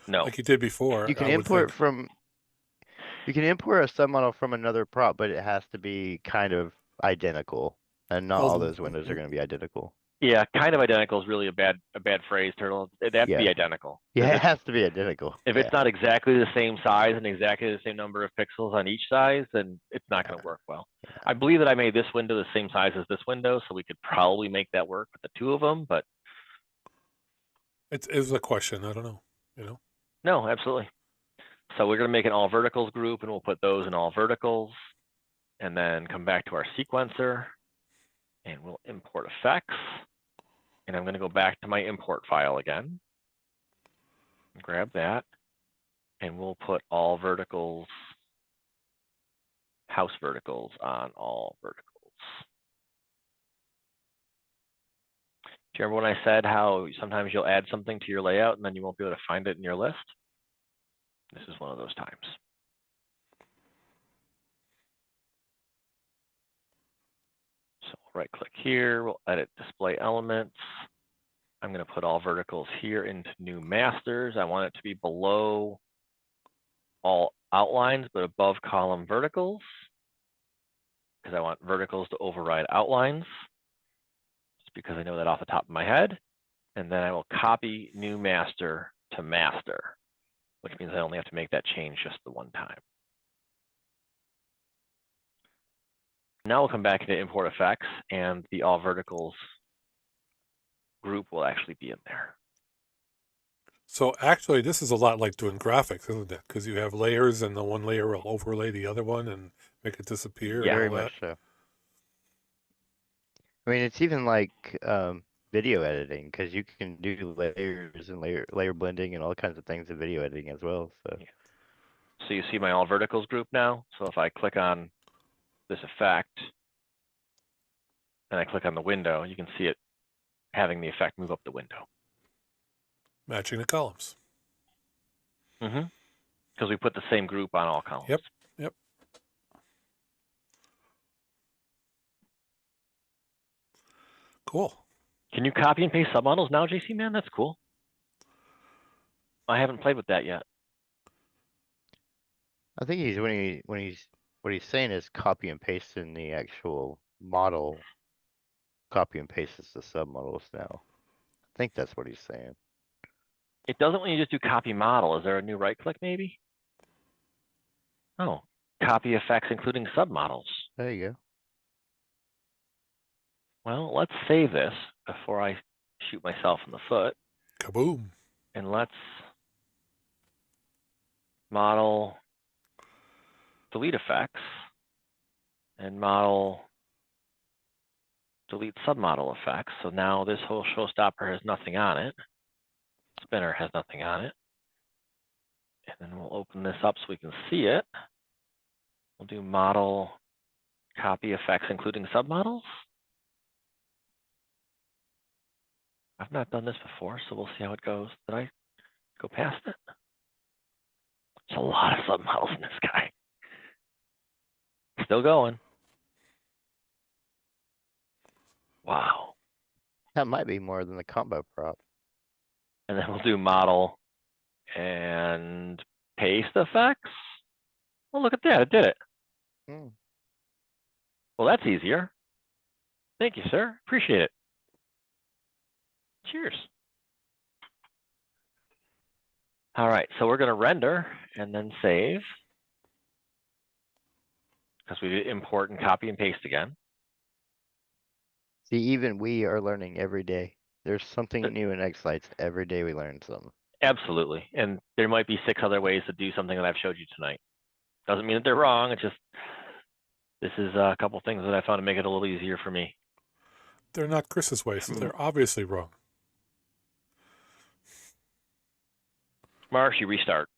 B: No.
A: Like you did before.
C: You can import from. You can import a submodel from another prop, but it has to be kind of identical, and not all those windows are going to be identical.
B: Yeah, kind of identical is really a bad phrase, Turtle. It has to be identical.
C: Yeah, it has to be identical.
B: If it's not exactly the same size and exactly the same number of pixels on each size, then it's not going to work well.
C: Yeah.
B: I believe that I made this window the same size as this window, so we could probably make that work with the two of them, but
A: it was a question. I don't know, you know?
B: No, absolutely. So we're going to make an all verticals group, and we'll put those in all verticals, and then come back to our sequencer, and we'll import effects. And I'm going to go back to my import file again. Grab that, and we'll put all verticals, house verticals on all verticals. Do you remember when I said how sometimes you'll add something to your layout and then you won't be able to find it in your list? This is one of those times. So right click here, we'll edit display elements. I'm going to put all verticals here into new masters. I want it to be below all outlines, but above column verticals, because I want verticals to override outlines, just because I know that off the top of my head. And then I will copy new master to master, which means I only have to make that change just the one time. Now we'll come back into import effects, and the all verticals group will actually be in there.
A: So actually, this is a lot like doing graphics, isn't it? Because you have layers, and the one layer will overlay the other one and make it disappear.
B: Yeah,
C: very much so. I mean, it's even like video editing, because you can do layers and layer blending and all kinds of things in video editing as well. So,
B: yeah. So you see my all verticals group now. So if I click on this effect and I click on the window, you can see it having the effect move up the window.
A: Matching the columns.
B: Mm-hmm. Because we put the same group on all columns.
A: Yep. Yep. Cool.
B: Can you copy and paste submodels now, JC man? That's cool. I haven't played with that yet.
C: I think what he's saying is copy and paste in the actual model. Copy and paste the submodels now. I think that's what he's saying.
B: It doesn't when you just do copy model. Is there a new right click maybe? Oh, copy effects including submodels.
C: There you go.
B: Well, let's save this before I shoot myself in the foot.
A: Kaboom.
B: And let's model delete effects and model delete submodel effects. So now this whole showstopper has nothing on it. Spinner has nothing on it. And then we'll open this up so we can see it. We'll do model copy effects, including submodels. I've not done this before, so we'll see how it goes. Did I go past it? There's a lot of submodels in this guy. Still going. Wow.
C: That might be more than the combo prop.
B: And then we'll do model and paste effects. Well, look at that, it did it.
C: Hmm.
B: Well, that's easier. Thank you, sir. Appreciate it. Cheers. All right, so we're going to render and then save because we did import and copy and paste again.
C: See, even we are learning every day. There's something
B: Th-
C: new in Xlights. Every day we learn something.
B: Absolutely. And there might be 6 other ways to do something that I've showed you tonight. Doesn't mean that they're wrong. It's just, this is a couple things that I found to make it a little easier for me.
A: They're not Chris's ways. They're obviously wrong.
B: Marsh, you restart.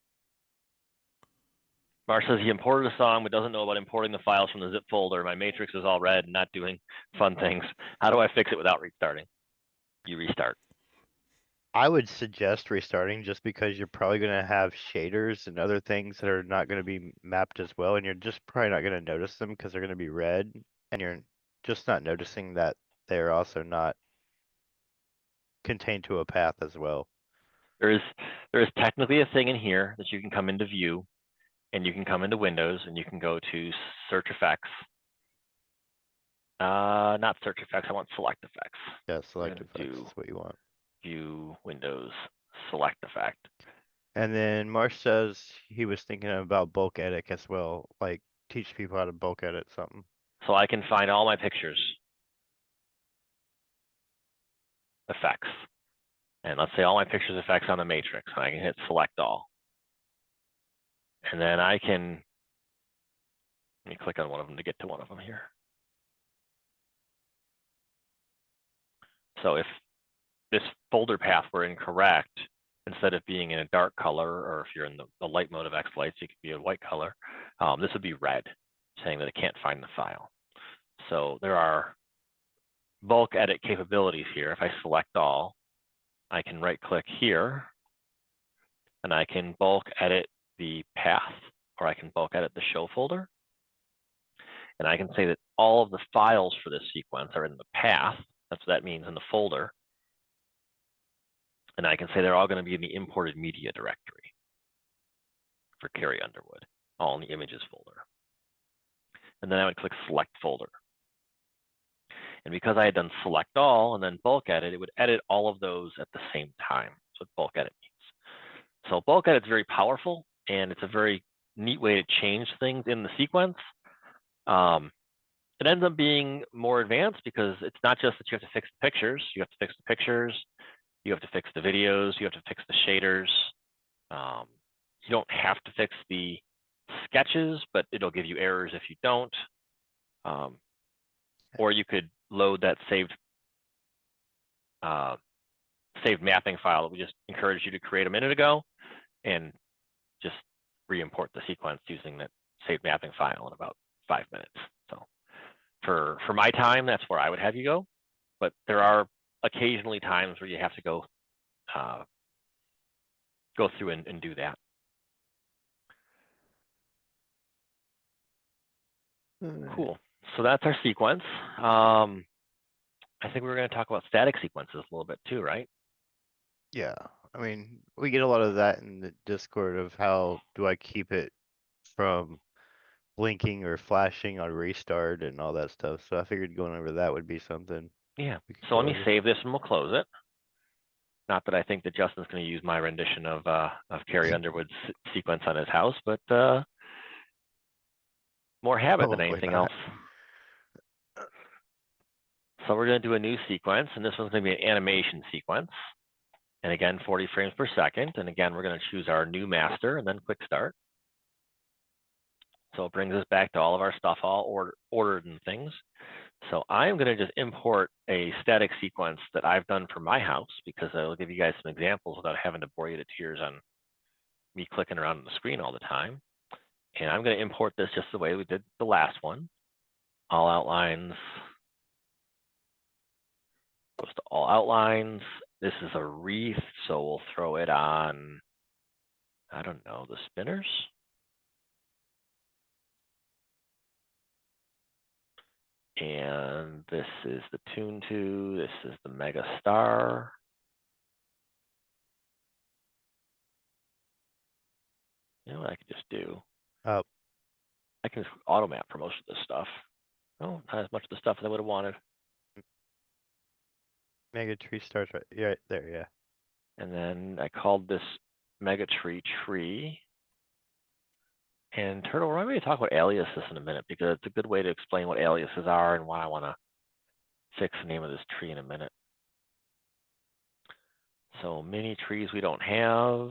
B: Marsh says he imported a song but doesn't know about importing the files from the zip folder. My matrix is all red and not doing fun things. How do I fix it without restarting? You restart.
C: I would suggest restarting just because you're probably going to have shaders and other things that are not going to be mapped as well. And you're just probably not going to notice them because they're going to be red. And you're just not noticing that they're also not contained to a path as well.
B: There is technically a thing in here that you can come into view and you can come into Windows and you can go to search effects. Not search effects, I want select effects.
C: Yeah, select
B: gonna
C: effects
B: do-
C: is what you want.
B: View, Windows, select effect.
C: And then Marsh says he was thinking about bulk edit as well, like teach people how to bulk edit something.
B: So I can find all my pictures. Effects. And let's say all my pictures effects on the matrix. And I can hit select all. And then I can, let me click on one of them to get to one of them here. So if this folder path were incorrect, instead of being in a dark color, or if you're in the light mode of Xlights, you could be a white color. This would be red, saying that it can't find the file. So there are bulk edit capabilities here. If I select all, I can right click here and I can bulk edit the path, or I can bulk edit the show folder. And I can say that all of the files for this sequence are in the path. That's what that means, in the folder. And I can say they're all going to be in the imported media directory for Carrie Underwood, all in the images folder. And then I would click select folder. And because I had done select all and then bulk edit, it would edit all of those at the same time. That's what bulk edit means. So bulk edit is very powerful, and it's a very neat way to change things in the sequence. It ends up being more advanced because it's not just that you have to fix the pictures. You have to fix the pictures. You have to fix the videos. You have to fix the shaders. You don't have to fix the sketches, but it'll give you errors if you don't. Or you could load that saved mapping file that we just encouraged you to create a minute ago and just re-import the sequence using that saved mapping file in about 5 minutes. So for my time, that's where I would have you go. But there are occasionally times where you have to go through and do that. Cool. So that's our sequence. I think we were going to talk about static sequences a little bit too, right?
C: Yeah, I mean, we get a lot of that in the Discord of how do I keep it from blinking or flashing on restart and all that stuff. So I figured going over that would be something.
B: Yeah.
C: we could
B: So let
C: go
B: me
C: over.
B: save this and we'll close it. Not that I think that Justin's going to use my rendition of Carrie Underwood's sequence on his house, but more habit than
C: Probably
B: anything
C: not.
B: else. So we're going to do a new sequence, and this one's going to be an animation sequence. And again, 40 frames per second. And again, we're going to choose our new master and then quick start. So it brings us back to all of our stuff all ordered and things. So I'm going to just import a static sequence that I've done for my house, because I'll give you guys some examples without having to bore you to tears on me clicking around on the screen all the time. And I'm going to import this just the way we did the last one. All outlines goes to all outlines. This is a wreath, so we'll throw it on, I don't know, the spinners. And this is the tune to, this is the mega star. You know what I could just do?
C: Oh,
B: I can just automap for most of this stuff. Oh, not as much of the stuff as I would have wanted.
C: mega tree starts right there, yeah.
B: And then I called this mega tree. And Turtle, we're going to talk about aliases in a minute, because it's a good way to explain what aliases are and why I want to fix the name of this tree in a minute. So mini trees we don't have.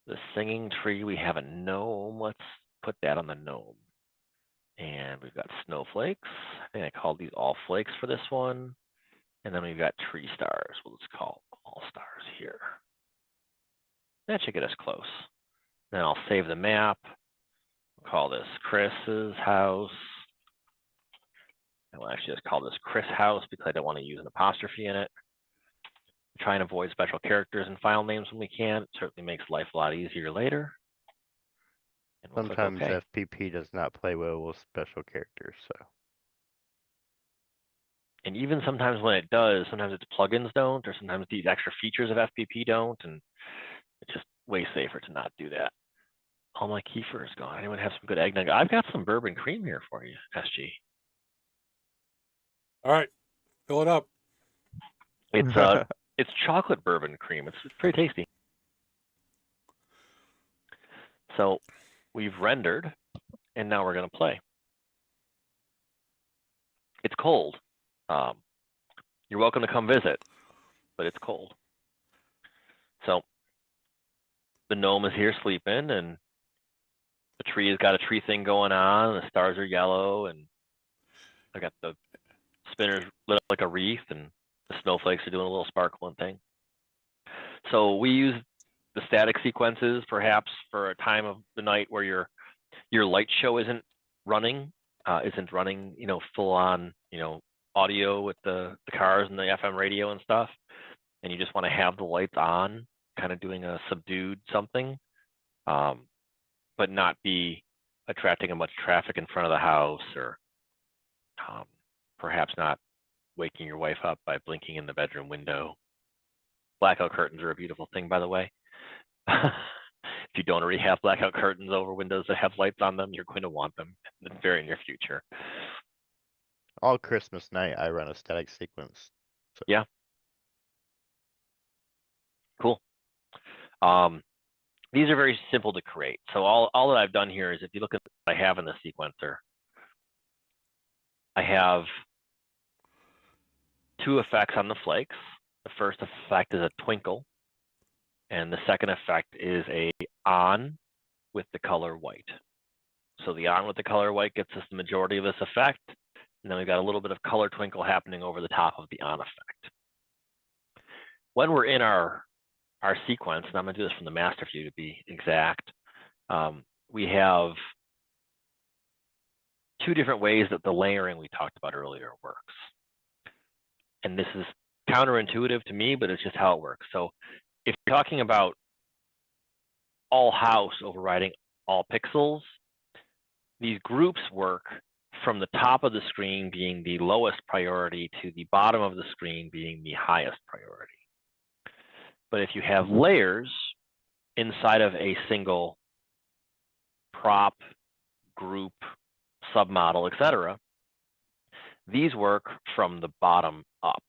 B: The singing tree, we have a gnome. Let's put that on the gnome. And we've got snowflakes. I think I called these all flakes for this one. And then we've got tree stars. We'll just call all stars here. That should get us close. Then I'll save the map. We'll call this Chris's house. I will actually just call this Chris house because I don't want to use an apostrophe in it. Try and avoid special characters and file names when we can. It certainly makes life a lot easier later. And we'll
C: Sometimes
B: click OK.
C: FPP does not play well with special characters, so.
B: And even sometimes when it does, sometimes its plugins don't, or sometimes these extra features of FPP don't, and it's just way safer to not do that. All my kefir is gone. Anyone have some good eggnog? I've got some bourbon cream here for you, SG.
A: All right, fill it up.
B: It's chocolate bourbon cream. It's pretty tasty. So we've rendered, and now we're going to play. It's cold. You're welcome to come visit, but it's cold. So the gnome is here sleeping, and the tree has got a tree thing going on, and the stars are yellow, and I got the spinners lit up like a wreath, and the snowflakes are doing a little sparkling thing. So we use the static sequences perhaps for a time of the night where your light show isn't running, you know, full on, you know, audio with the cars and the FM radio and stuff, and you just want to have the lights on, kind of doing a subdued something, but not be attracting a much traffic in front of the house, or perhaps not waking your wife up by blinking in the bedroom window. Blackout curtains are a beautiful thing, by the way. If you don't already have blackout curtains over windows that have lights on them, you're going to want them in the very near future.
C: All Christmas night, I run a static sequence. So.
B: Yeah. Cool. These are very simple to create. So all that I've done here is, if you look at what I have in the sequencer, I have two effects on the flakes. The first effect is a twinkle, and the second effect is a on with the color white. So the on with the color white gets us the majority of this effect, and then we've got a little bit of color twinkle happening over the top of the on effect. When we're in our sequence, and I'm going to do this from the master view to be exact, we have two different ways that the layering we talked about earlier works. And this is counterintuitive to me, but it's just how it works. So if you're talking about all house overriding all pixels, these groups work from the top of the screen being the lowest priority to the bottom of the screen being the highest priority. But if you have layers inside of a single prop, group, submodel, etc., these work from the bottom up.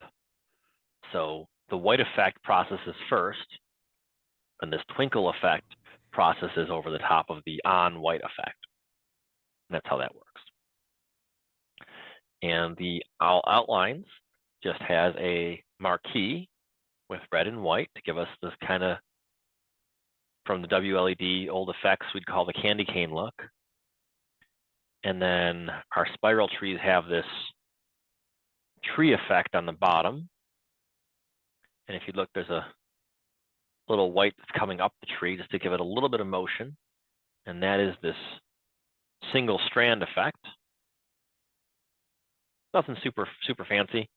B: So the white effect processes first, and this twinkle effect processes over the top of the on white effect. And that's how that works. And the all outlines just has a marquee with red and white to give us this kind of, from the WLED old effects, we'd call the candy cane look. And then our spiral trees have this tree effect on the bottom. And if you look, there's a little white that's coming up the tree just to give it a little bit of motion. And that is this single strand effect. Nothing super fancy.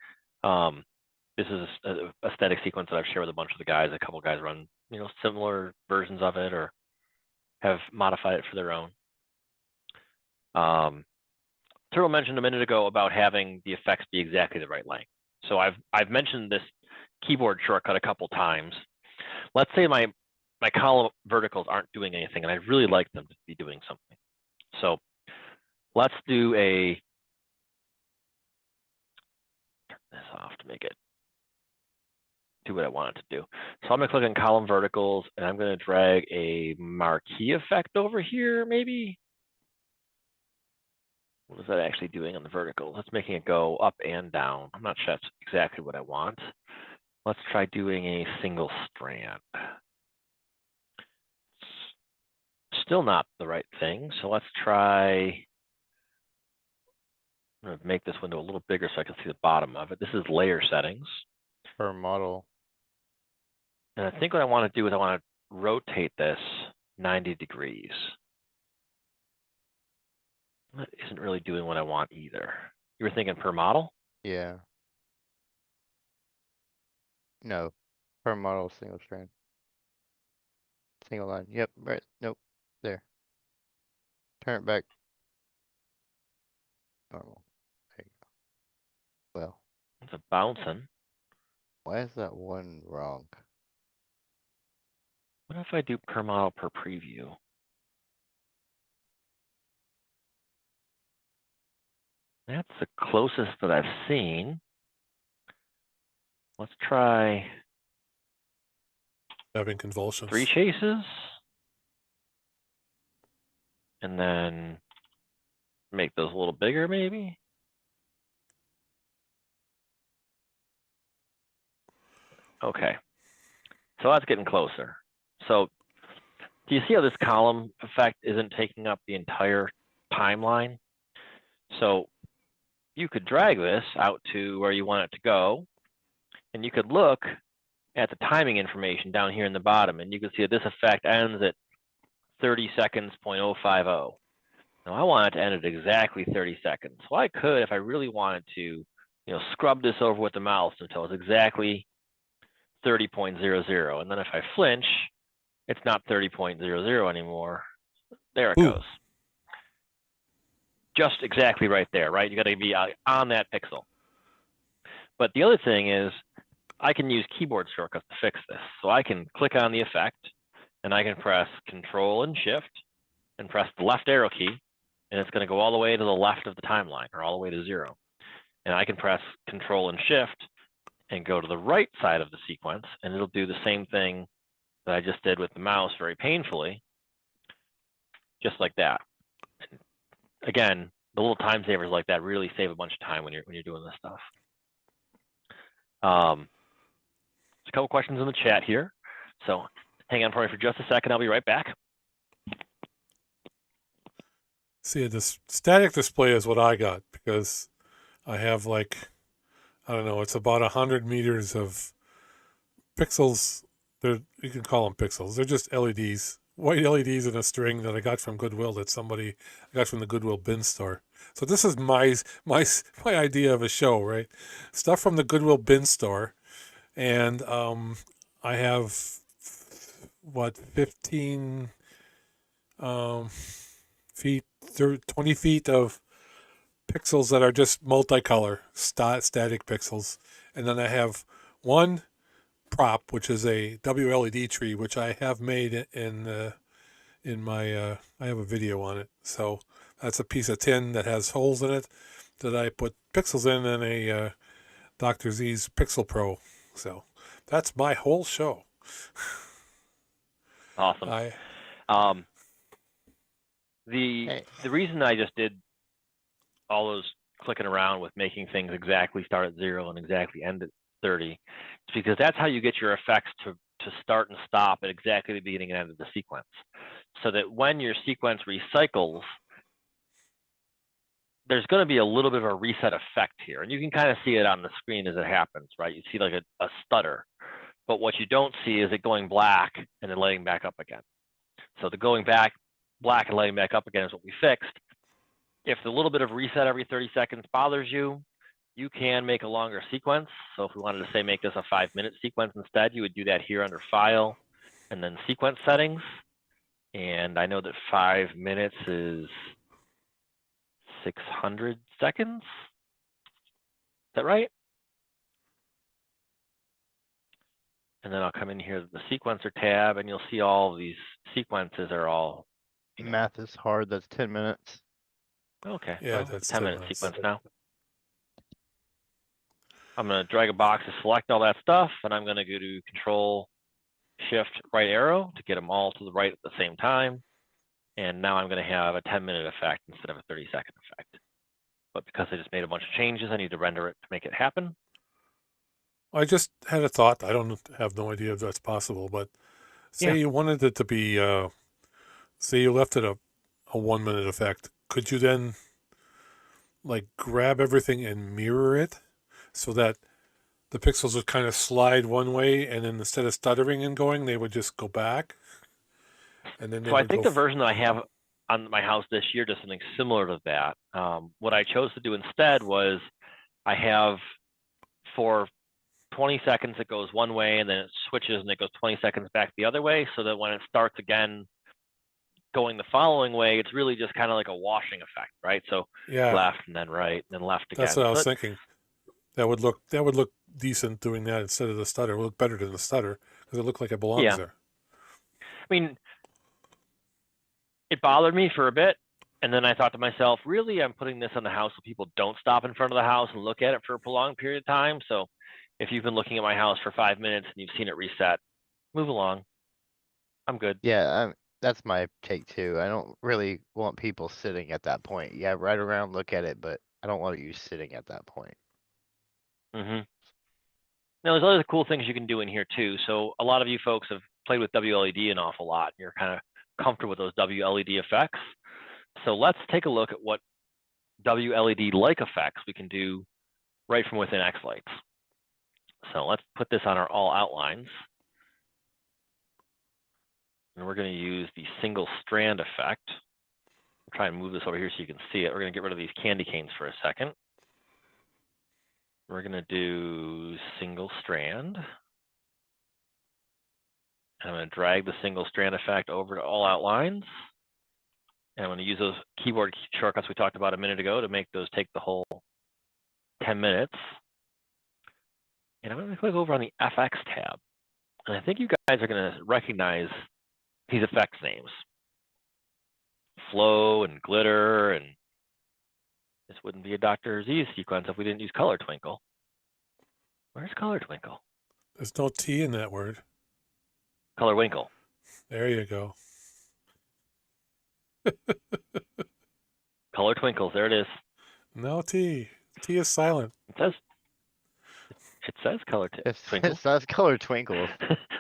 B: This is a static sequence that I've shared with a bunch of the guys. A couple guys run, similar versions of it or have modified it for their own. Turtle mentioned a minute ago about having the effects be exactly the right length. So I've mentioned this keyboard shortcut a couple times. Let's say my column verticals aren't doing anything, and I'd really like them to be doing something. So let's do turn this off to make it do what I want it to do. So I'm going to click on column verticals, and I'm going to drag a marquee effect over here, maybe. What is that actually doing on the verticals? That's making it go up and down. I'm not sure that's exactly what I want. Let's try doing a single strand. Still not the right thing. So let's try, I'm going to make this window a little bigger so I can see the bottom of it. This is layer settings.
C: Per model.
B: And I think what I want to do is I want to rotate this 90 degrees. That isn't really doing what I want either. You were thinking per model?
C: Yeah. No. Per model, single strand. Single line. Yep, right. Nope. There. Turn it back. Normal. There you go. Well,
B: It's a bouncing.
C: why is that one wrong?
B: What if I do per model per preview? That's the closest that I've seen. Let's try
A: Having convulsions.
B: 3 chases. And then make those a little bigger, maybe. Okay. So that's getting closer. So do you see how this column effect isn't taking up the entire timeline? So you could drag this out to where you want it to go, and you could look at the timing information down here in the bottom, and you can see that this effect ends at 30 seconds, 0.050. Now I want it to end at exactly 30 seconds. So I could, if I really wanted to, scrub this over with the mouse until it's exactly 30.00. And then if I flinch, it's not 30.00 anymore. There it goes. Just exactly right there, right? You got to be on that pixel. But the other thing is I can use keyboard shortcuts to fix this. So I can click on the effect, and I can press Control and Shift and press the left arrow key, and it's going to go all the way to the left of the timeline, or all the way to 0. And I can press Control and Shift and go to the right side of the sequence, and it'll do the same thing that I just did with the mouse very painfully, just like that. And again, the little time savers like that really save a bunch of time when you're doing this stuff. There's a couple questions in the chat here, so hang on for me for just a second. I'll be right back.
A: See, this static display is what I got because I have I don't know, it's about 100 meters of pixels. You can call them pixels. They're just LEDs, white LEDs in a string that I got from Goodwill that I got from the Goodwill bin store. So this is my idea of a show, right? Stuff from the Goodwill bin store. And I have, 15 feet, 20 feet of pixels that are just multicolor, static pixels. And then I have one prop, which is a WLED tree, which I have made in my, I have a video on it. So that's a piece of tin that has holes in it that I put pixels in a DrZzs Pixel Pro. So that's my whole show.
B: Awesome. The reason I just did all those clicking around with making things exactly start at 0 and exactly end at 30 is because that's how you get your effects to start and stop at exactly the beginning and end of the sequence. So that when your sequence recycles, there's going to be a little bit of a reset effect here, and you can kind of see it on the screen as it happens, right? You see like a stutter, but what you don't see is it going black and then letting back up again. So the going back black and letting back up again is what we fixed. If the little bit of reset every 30 seconds bothers you, you can make a longer sequence. So if we wanted to say make this a 5-minute sequence instead, you would do that here under File and then Sequence Settings. And I know that 5 minutes is 600 seconds. Is that right? And then I'll come in here to the sequencer tab, and you'll see all of these sequences are all,
C: Math is hard. That's 10 minutes.
B: okay.
A: Yeah,
B: Well,
A: that's
B: 10-minute
A: 10 minutes.
B: sequence now. I'm going to drag a box to select all that stuff, and I'm going to go to Control Shift right arrow to get them all to the right at the same time. And now I'm going to have a 10-minute effect instead of a 30-second effect. But because I just made a bunch of changes, I need to render it to make it happen.
A: I just had a thought. I don't have no idea if that's possible, but say you wanted it to be, say you left it a 1-minute effect. Could you then like grab everything and mirror it so that the pixels would kind of slide one way, and then instead of stuttering and going, they would just go back? And then they
B: So I
A: would
B: think
A: go
B: the version that I have on my house this year does something similar to that. What I chose to do instead was I have for 20 seconds it goes one way, and then it switches and it goes 20 seconds back the other way, so that when it starts again going the following way, it's really just kind of like a washing effect, right? So
A: yeah,
B: left and then right and then left again.
A: that's what I was
B: So
A: thinking. That would look decent doing that instead of the stutter. It would look better than the stutter because it looked like it belongs
B: Yeah.
A: there.
B: I mean, it bothered me for a bit, and then I thought to myself, really, I'm putting this on the house so people don't stop in front of the house and look at it for a prolonged period of time. So if you've been looking at my house for 5 minutes and you've seen it reset, move along. I'm good.
C: Yeah, that's my take too. I don't really want people sitting at that point. Yeah, right around, look at it, but I don't want you sitting at that point.
B: Mm-hmm. Now, there's other cool things you can do in here too. So a lot of you folks have played with WLED an awful lot. You're kind of comfortable with those WLED effects. So let's take a look at what WLED-like effects we can do right from within Xlights. So let's put this on our all outlines. And we're going to use the single strand effect. I'll try and move this over here so you can see it. We're going to get rid of these candy canes for a second. We're going to do single strand. And I'm going to drag the single strand effect over to all outlines. And I'm going to use those keyboard shortcuts we talked about a minute ago to make those take the whole 10 minutes. And I'm going to click over on the FX tab. And I think you guys are going to recognize these effects names. Flow and glitter, and this wouldn't be a DrZzs sequence if we didn't use color twinkle. Where's color twinkle?
A: There's no T in that word.
B: Color winkle.
A: There you go.
B: Color twinkles, there it is.
A: No T. T is silent.
B: It says color twinkle.
C: It says color twinkles.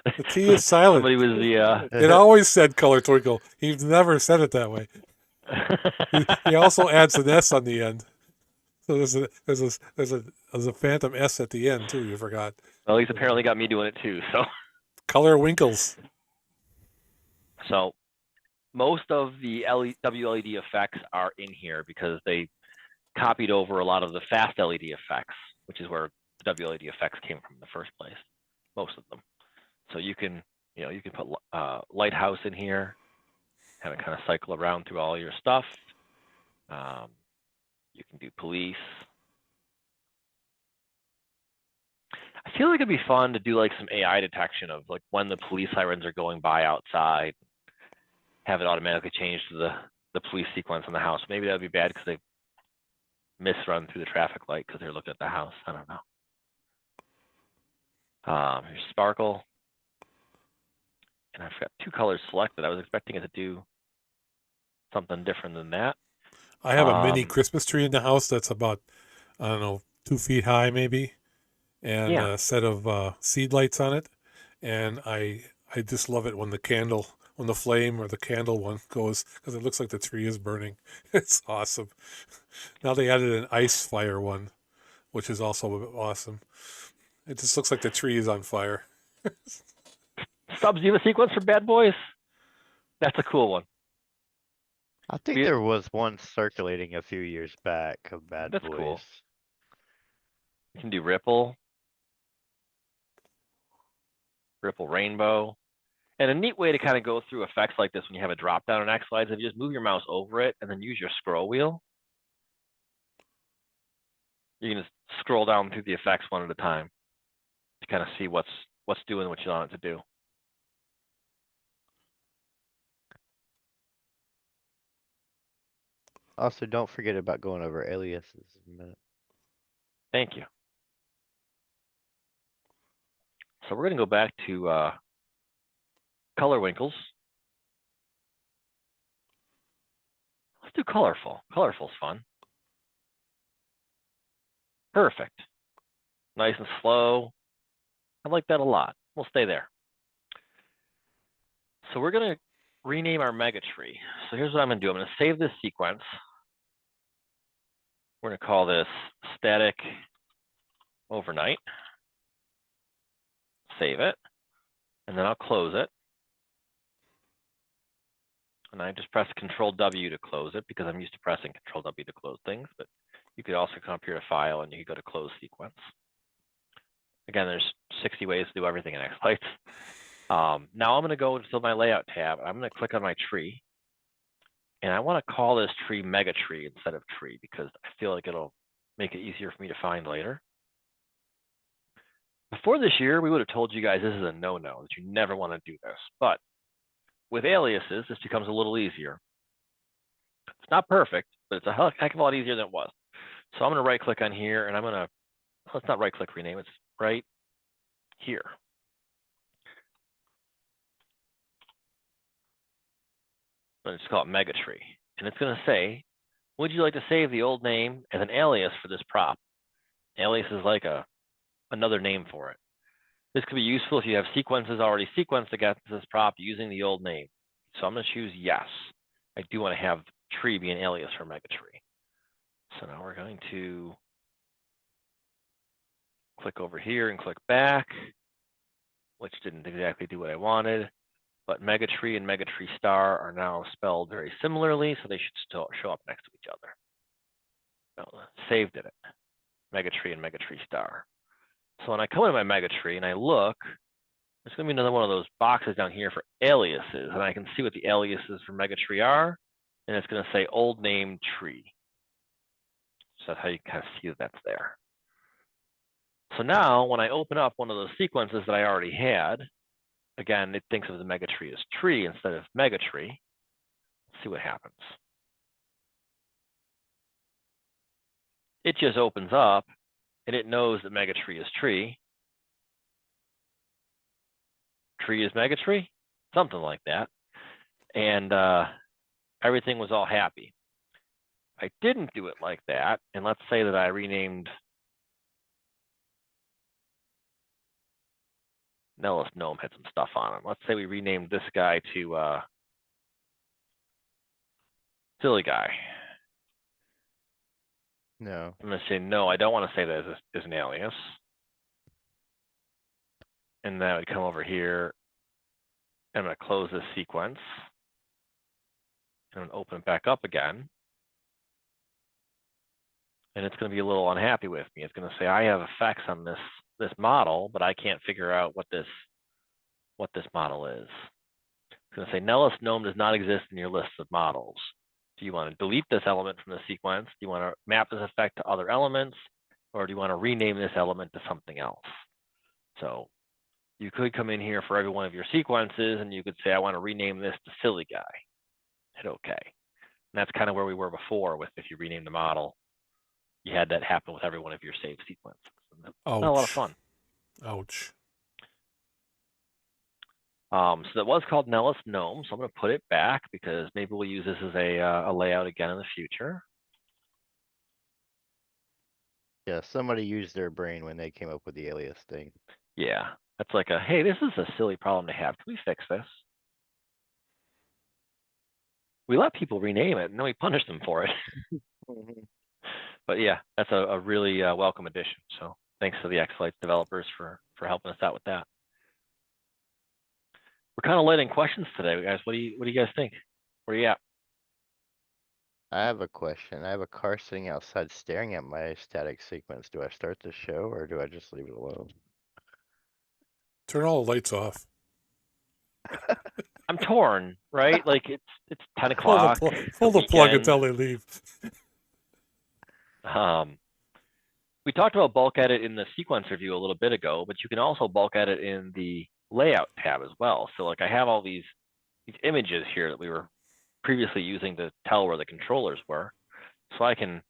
A: The T is silent.
B: Somebody was the
A: It always said color twinkle. He's never said it that way. He also adds an S on the end. So there's a phantom S at the end too. You forgot.
B: Well, he's apparently got me doing it too.
A: Color winkles.
B: So most of the WLED effects are in here because they copied over a lot of the fast LED effects, which is where the WLED effects came from in the first place. Most of them. So you can put lighthouse in here, have it kind of cycle around through all your stuff. You can do police. I feel like it'd be fun to do like some AI detection of like when the police sirens are going by outside, have it automatically change to the police sequence in the house. Maybe that'd be bad because they misrun through the traffic light because they're looking at the house. I don't know. Here's sparkle. And I've got 2 colors selected. I was expecting it to do something different than that.
A: I have a mini Christmas tree in the house that's about, I don't know, 2 feet high maybe, and a set of seed lights on it. And I just love it when the candle when the flame or the candle one goes, because it looks like the tree is burning. It's awesome. Now they added an ice fire one, which is also awesome. It just looks like the tree is on fire.
B: Subs, do you have a sequence for Bad Boys? That's a cool one.
C: I think there was one circulating a few years back of Bad
B: That's
C: Boys.
B: cool. You can do Ripple. Ripple Rainbow. And a neat way to kind of go through effects like this when you have a drop down on Xlights, if you just move your mouse over it and then use your scroll wheel, you can just scroll down through the effects one at a time to kind of see what's doing what you want it to do.
C: Also, don't forget about going over aliases in a minute.
B: Thank you. So we're going to go back to color winkles. Let's do colorful. Colorful's fun. Perfect. Nice and slow. I like that a lot. We'll stay there. So we're going to rename our mega tree. So here's what I'm going to do. I'm going to save this sequence. We're going to call this static overnight. Save it. And then I'll close it. And I just press Control W to close it because I'm used to pressing Control W to close things, but you could also come up here to File and you could go to Close Sequence. Again, there's 60 ways to do everything in Xlights. Now I'm going to go into my Layout tab. I'm going to click on my tree. And I want to call this tree Mega Tree instead of Tree because I feel like it'll make it easier for me to find later. Before this year, we would have told you guys this is a no-no, that you never want to do this. But with aliases, this becomes a little easier. It's not perfect, but it's a heck of a lot easier than it was. So I'm going to right-click on here, and I'm going to, let's not right-click rename, it's right here. Let's just call it Mega Tree. And it's going to say, would you like to save the old name as an alias for this prop? Alias is like another name for it. This could be useful if you have sequences already sequenced against this prop using the old name. So I'm going to choose yes. I do want to have tree be an alias for Mega Tree. So now we're going to click over here and click back, which didn't exactly do what I wanted. But Mega Tree and Mega Tree Star are now spelled very similarly, so they should still show up next to each other. No, saved it. Mega Tree and Mega Tree Star. So when I come into my Mega Tree and I look, there's going to be another one of those boxes down here for aliases, and I can see what the aliases for Mega Tree are, and it's going to say old name tree. So that's how you kind of see that that's there. So now when I open up one of those sequences that I already had, again, it thinks of the Mega Tree as tree instead of Mega Tree. Let's see what happens. It just opens up and it knows that Mega Tree is tree. Tree is Mega Tree, something like that. And everything was all happy. I didn't do it like that. And let's say that I renamed Nellis Gnome had some stuff on him. Let's say we renamed this guy to Silly Guy.
C: No.
B: I'm going to say, no, I don't want to say that as an alias. And then I would come over here. And I'm going to close this sequence. And I'm going to open it back up again. And it's going to be a little unhappy with me. It's going to say, I have effects on this model, but I can't figure out what this model is. It's going to say, Nellis Gnome does not exist in your list of models. Do you want to delete this element from the sequence? Do you want to map this effect to other elements? Or do you want to rename this element to something else? So you could come in here for every one of your sequences and you could say, I want to rename this to Silly Guy. Hit OK. And that's kind of where we were before with if you rename the model, you had that happen with every one of your saved sequences. Not a lot of fun.
A: Ouch.
B: So that was called Nellis Gnome. So I'm going to put it back because maybe we'll use this as a layout again in the future.
C: Yeah, somebody used their brain when they came up with the alias thing.
B: Yeah, that's like hey, this is a silly problem to have. Can we fix this? We let people rename it, and then we punish them for it.
C: Mhm.
B: But yeah, that's a really welcome addition. So thanks to the Xlights developers for helping us out with that. We're kind of light in questions today, guys. What do you guys think? Where are you at?
C: I have a question. I have a car sitting outside staring at my static sequence. Do I start the show or do I just leave it alone?
A: Turn all the lights off.
B: I'm torn, right? Like it's 10
A: Pull the
B: o'clock. It's the
A: pull the plug
B: weekend.
A: until they leave.
B: We talked about bulk edit in the sequence review a little bit ago, but you can also bulk edit in the layout tab as well. So like I have all these images here that we were previously using to tell where the controllers were. So I can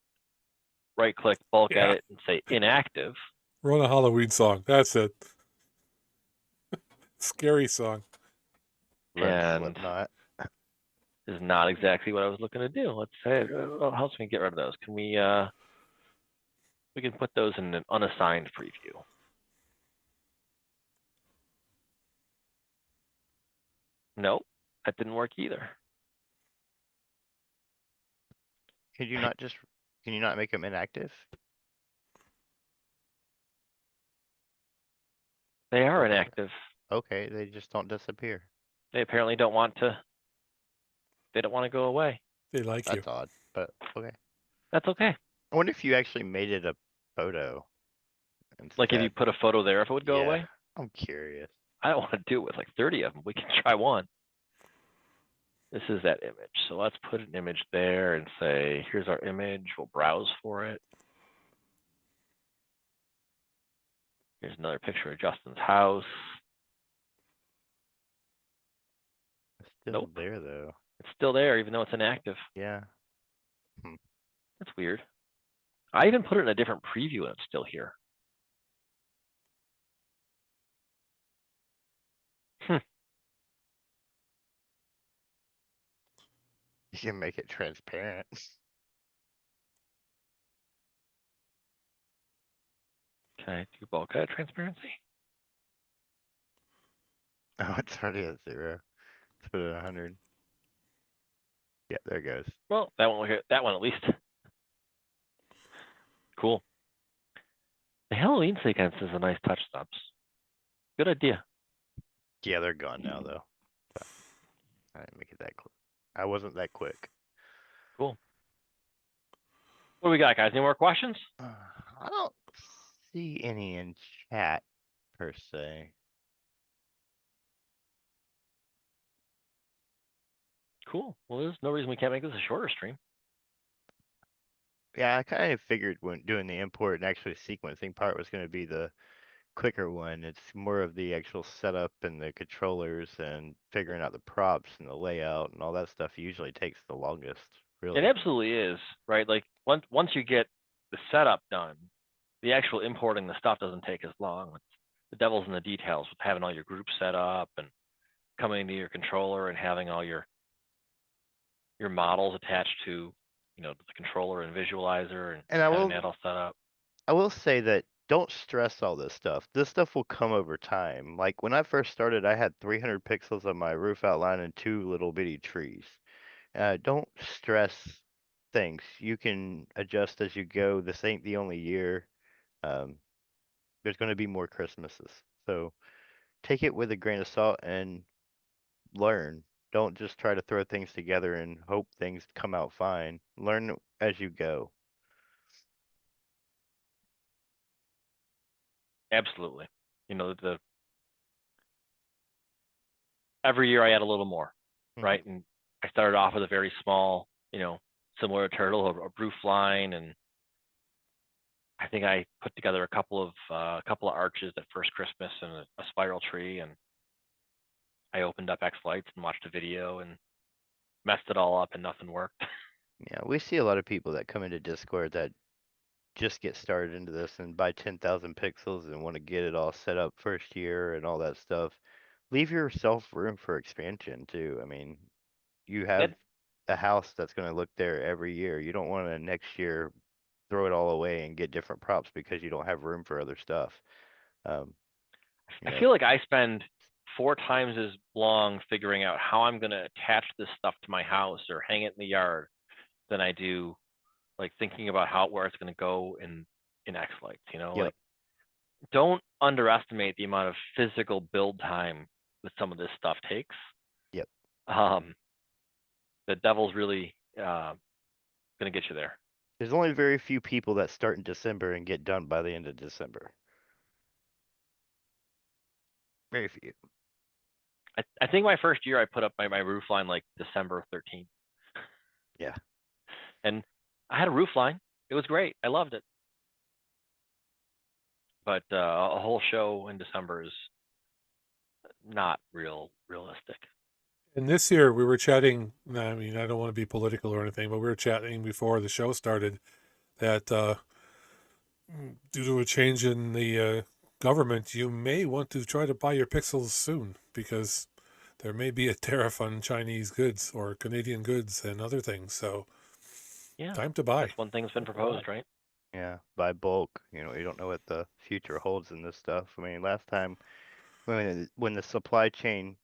B: right click bulk
A: Yeah.
B: edit and say inactive.
A: Run a Halloween song. That's it. Scary song.
C: Run
B: And
C: Slipknot.
B: is not exactly what I was looking to do. Let's say, how else can we get rid of those? Can we can put those in an unassigned preview. Nope, that didn't work either.
C: Can you not make them inactive?
B: They are
C: Okay.
B: inactive.
C: Okay, they just don't disappear.
B: They apparently don't want to. They don't want to go away.
A: They like you.
C: That's odd, but okay.
B: That's okay.
C: I wonder if you actually made it a photo
B: Like if you
C: instead.
B: put a photo there, if it would go
C: Yeah,
B: away.
C: I'm curious.
B: I don't want to do it with like 30 of them. We can try one. This is that image. So let's put an image there and say, here's our image. We'll browse for it. Here's another picture of Justin's house.
C: It's still
B: Nope.
C: there though.
B: It's still there, even though it's inactive.
C: Yeah.
B: That's weird. I even put it in a different preview and it's still here.
C: You can make it transparent.
B: Okay, do bulk edit transparency.
C: Oh, it's already at 0. Let's put it at 100. Yeah, there it goes.
B: Well, that one will hit that one at least. Cool. The Halloween sequence is a nice touch stops. Good idea.
C: Yeah, they're gone now though. But I didn't make it that quick. I wasn't that quick.
B: Cool. What do we got, guys? Any more questions?
C: I don't see any in chat per se.
B: Cool. Well, there's no reason we can't make this a shorter stream.
C: Yeah, I kind of figured when doing the import and actually sequencing part was going to be the quicker one. It's more of the actual setup and the controllers and figuring out the props and the layout and all that stuff usually takes the longest, really.
B: It absolutely is, right? Like once you get the setup done, the actual importing the stuff doesn't take as long. It's the devil's in the details with having all your groups set up and coming into your controller and having all your models attached to, the controller and visualizer and
C: And
B: having that all set up.
C: I will say that don't stress all this stuff. This stuff will come over time. Like when I first started, I had 300 pixels on my roof outline and 2 little bitty trees. Don't stress things. You can adjust as you go. This ain't the only year. There's going to be more Christmases. So take it with a grain of salt and learn. Don't just try to throw things together and hope things come out fine. Learn as you go.
B: Absolutely. Every year I add a little more, right? And I started off with a very small, similar to turtle or roof line, and I think I put together a couple of arches that first Christmas and a spiral tree, and I opened up Xlights and watched a video and messed it all up, and nothing worked.
C: Yeah, we see a lot of people that come into Discord that just get started into this and buy 10,000 pixels and want to get it all set up first year and all that stuff. Leave yourself room for expansion too. I mean, you have a house that's going to look there every year. You don't want to next year throw it all away and get different props because you don't have room for other stuff.
B: I feel like I spend 4 times as long figuring out how I'm going to attach this stuff to my house or hang it in the yard than I do like thinking about where it's going to go in Xlights, you know,
C: Yep.
B: like don't underestimate the amount of physical build time that some of this stuff takes.
C: Yep.
B: The devil's really going to get you there.
C: There's only very few people that start in December and get done by the end of December. Very few.
B: I think my first year I put up my roof line like December 13th.
C: Yeah.
B: And I had a roof line. It was great. I loved it. But a whole show in December is not realistic.
A: And this year we were chatting. I mean, I don't want to be political or anything, but we were chatting before the show started that due to a change in the government, you may want to try to buy your pixels soon because there may be a tariff on Chinese goods or Canadian goods and other things. So,
B: yeah,
A: time to buy.
B: That's one thing's been proposed, right?
C: Yeah, buy bulk. You know, you don't know what the future holds in this stuff. I mean, last time when the supply chain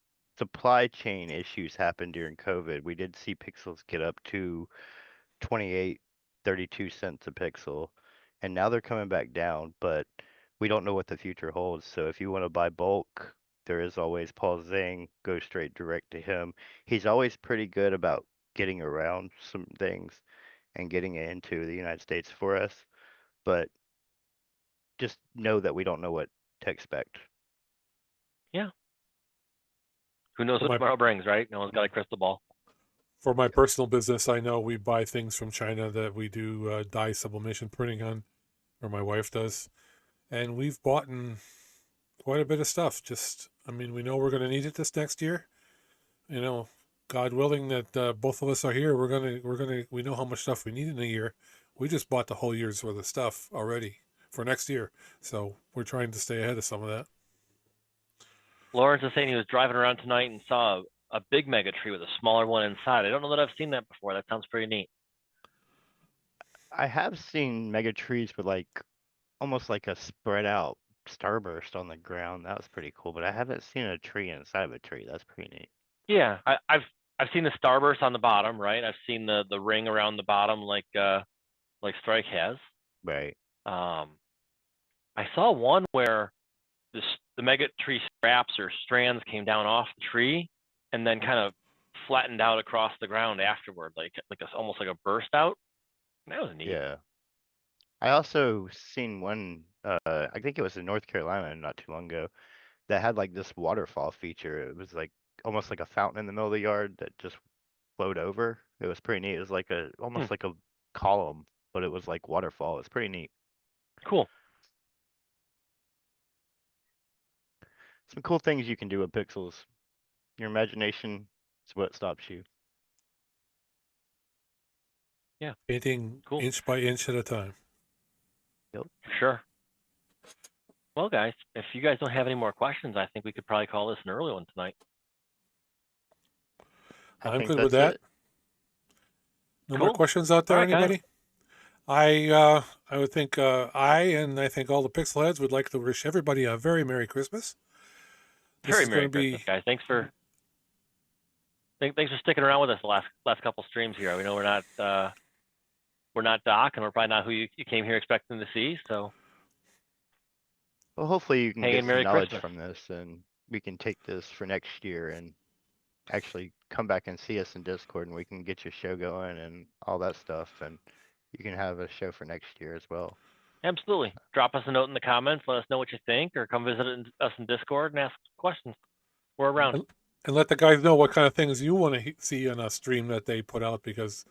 C: issues happened during COVID, we did see pixels get up to 28, 32 cents a pixel, and now they're coming back down, but we don't know what the future holds. So if you want to buy bulk, there is always Paul Zhang. Go straight direct to him. He's always pretty good about getting around some things and getting it into the United States for us. But just know that we don't know what to expect.
B: Yeah. Who knows
A: For
B: what
A: my-
B: tomorrow brings, right? No one's got a crystal ball.
A: For my personal business, I know we buy things from China that we do dye sublimation printing on, or my wife does. And we've bought quite a bit of stuff. Just, I mean, we know we're going to need it this next year. You know, God willing that both of us are here, we know how much stuff we need in a year. We just bought the whole year's worth of stuff already for next year. So we're trying to stay ahead of some of that.
B: Lawrence is saying he was driving around tonight and saw a big mega tree with a smaller one inside. I don't know that I've seen that before. That sounds pretty neat.
C: I have seen mega trees with like almost like a spread out starburst on the ground. That was pretty cool, but I haven't seen a tree inside of a tree. That's pretty neat.
B: Yeah, I've seen the starburst on the bottom, right? I've seen the ring around the bottom like Strike has.
C: Right.
B: I saw one where the mega tree straps or strands came down off the tree and then kind of flattened out across the ground afterward, almost like a burst out. That was neat.
C: Yeah. I also seen one, I think it was in North Carolina not too long ago, that had like this waterfall feature. It was like almost like a fountain in the middle of the yard that just flowed over. It was pretty neat. It was like almost like a column, but it was like waterfall. It's pretty neat.
B: Cool.
C: Some cool things you can do with pixels. Your imagination is what stops you.
B: Yeah.
A: Painting
B: Cool.
A: inch by inch at a time.
B: Sure. Well, guys, if you guys don't have any more questions, I think we could probably call this an early one tonight.
A: I'm
C: think
A: good with
C: that's
A: that.
C: it.
A: No
B: Cool.
A: more questions out there,
B: All right, guys.
A: anybody? I would think I think all the pixel heads would like to wish everybody a very Merry Christmas. This
B: Very
A: is
B: Merry
A: gonna be-
B: Christmas, guys. Thanks for sticking around with us the last couple streams here. We know we're not Doc, and we're probably not who you came here expecting to see. So
C: Well, hopefully you can
B: Hey,
C: get
B: and
C: some
B: Merry
C: knowledge
B: Christmas.
C: from this, and we can take this for next year and actually come back and see us in Discord, and we can get your show going and all that stuff, and you can have a show for next year as well.
B: absolutely, drop us a note in the comments. Let us know what you think, or come visit us in Discord and ask questions. We're around.
A: and let the guys know what kind of things you want to see on a stream that they put out, because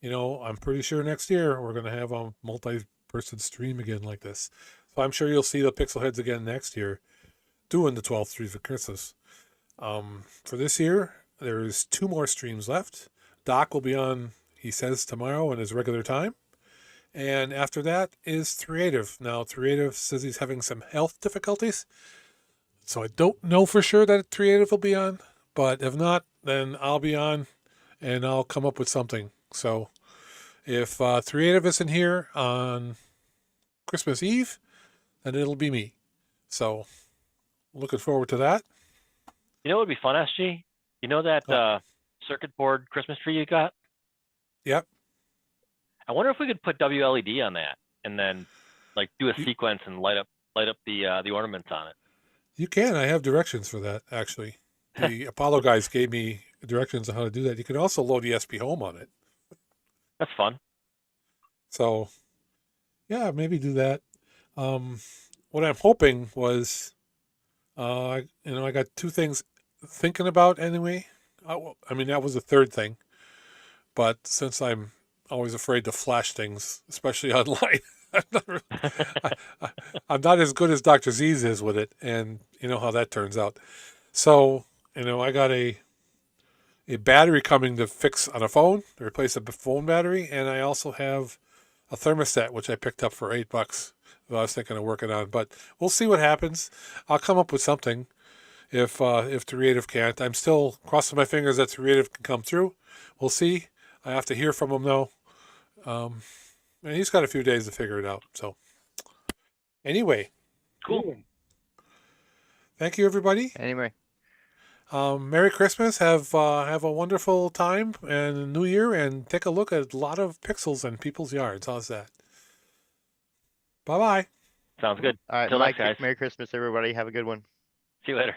A: you know I'm pretty sure next year we're going to have a multi-person stream again like this. So I'm sure you'll see the pixel heads again next year doing the 12 streams for Christmas. For this year, there's 2 more streams left. Doc will be on, he says, tomorrow in his regular time. And after that is Threative. Now, Threative says he's having some health difficulties. So I don't know for sure that Threative will be on. But if not, then I'll be on and I'll come up with something. So if Threative isn't here on Christmas Eve, then it'll be me. So looking forward to that.
B: You know what would be fun, SG? You know that
A: Oh.
B: circuit board Christmas tree you got?
A: Yep.
B: I wonder if we could put WLED on that and then like do a
A: You,
B: sequence and light up the ornaments on it.
A: you can. I have directions for that, actually. The Apollo guys gave me directions on how to do that. You can also load ESP Home on it.
B: That's fun.
A: So, yeah, maybe do that. What I'm hoping was, I got two things thinking about anyway. I mean, that was the third thing. But since I'm always afraid to flash things, especially online, I'm not as good as DrZzs is with it, and you know how that turns out. So, I got a battery coming to fix on a phone, to replace a phone battery, and I also have a thermostat which I picked up for $8 that I was thinking of working on. But we'll see what happens. I'll come up with something if Creative can't. I'm still crossing my fingers that Creative can come through. We'll see. I have to hear from him though. And he's got a few days to figure it out. So anyway,
B: Cool.
A: Thank you, everybody.
C: Anyway,
A: Merry Christmas. Have a wonderful time and New Year, and take a look at a lot of pixels in people's yards. How's that? Bye bye.
B: Sounds good.
C: all right,
B: Till
C: Mike,
B: next, guys.
C: Merry Christmas, everybody. Have a good one.
B: See you later.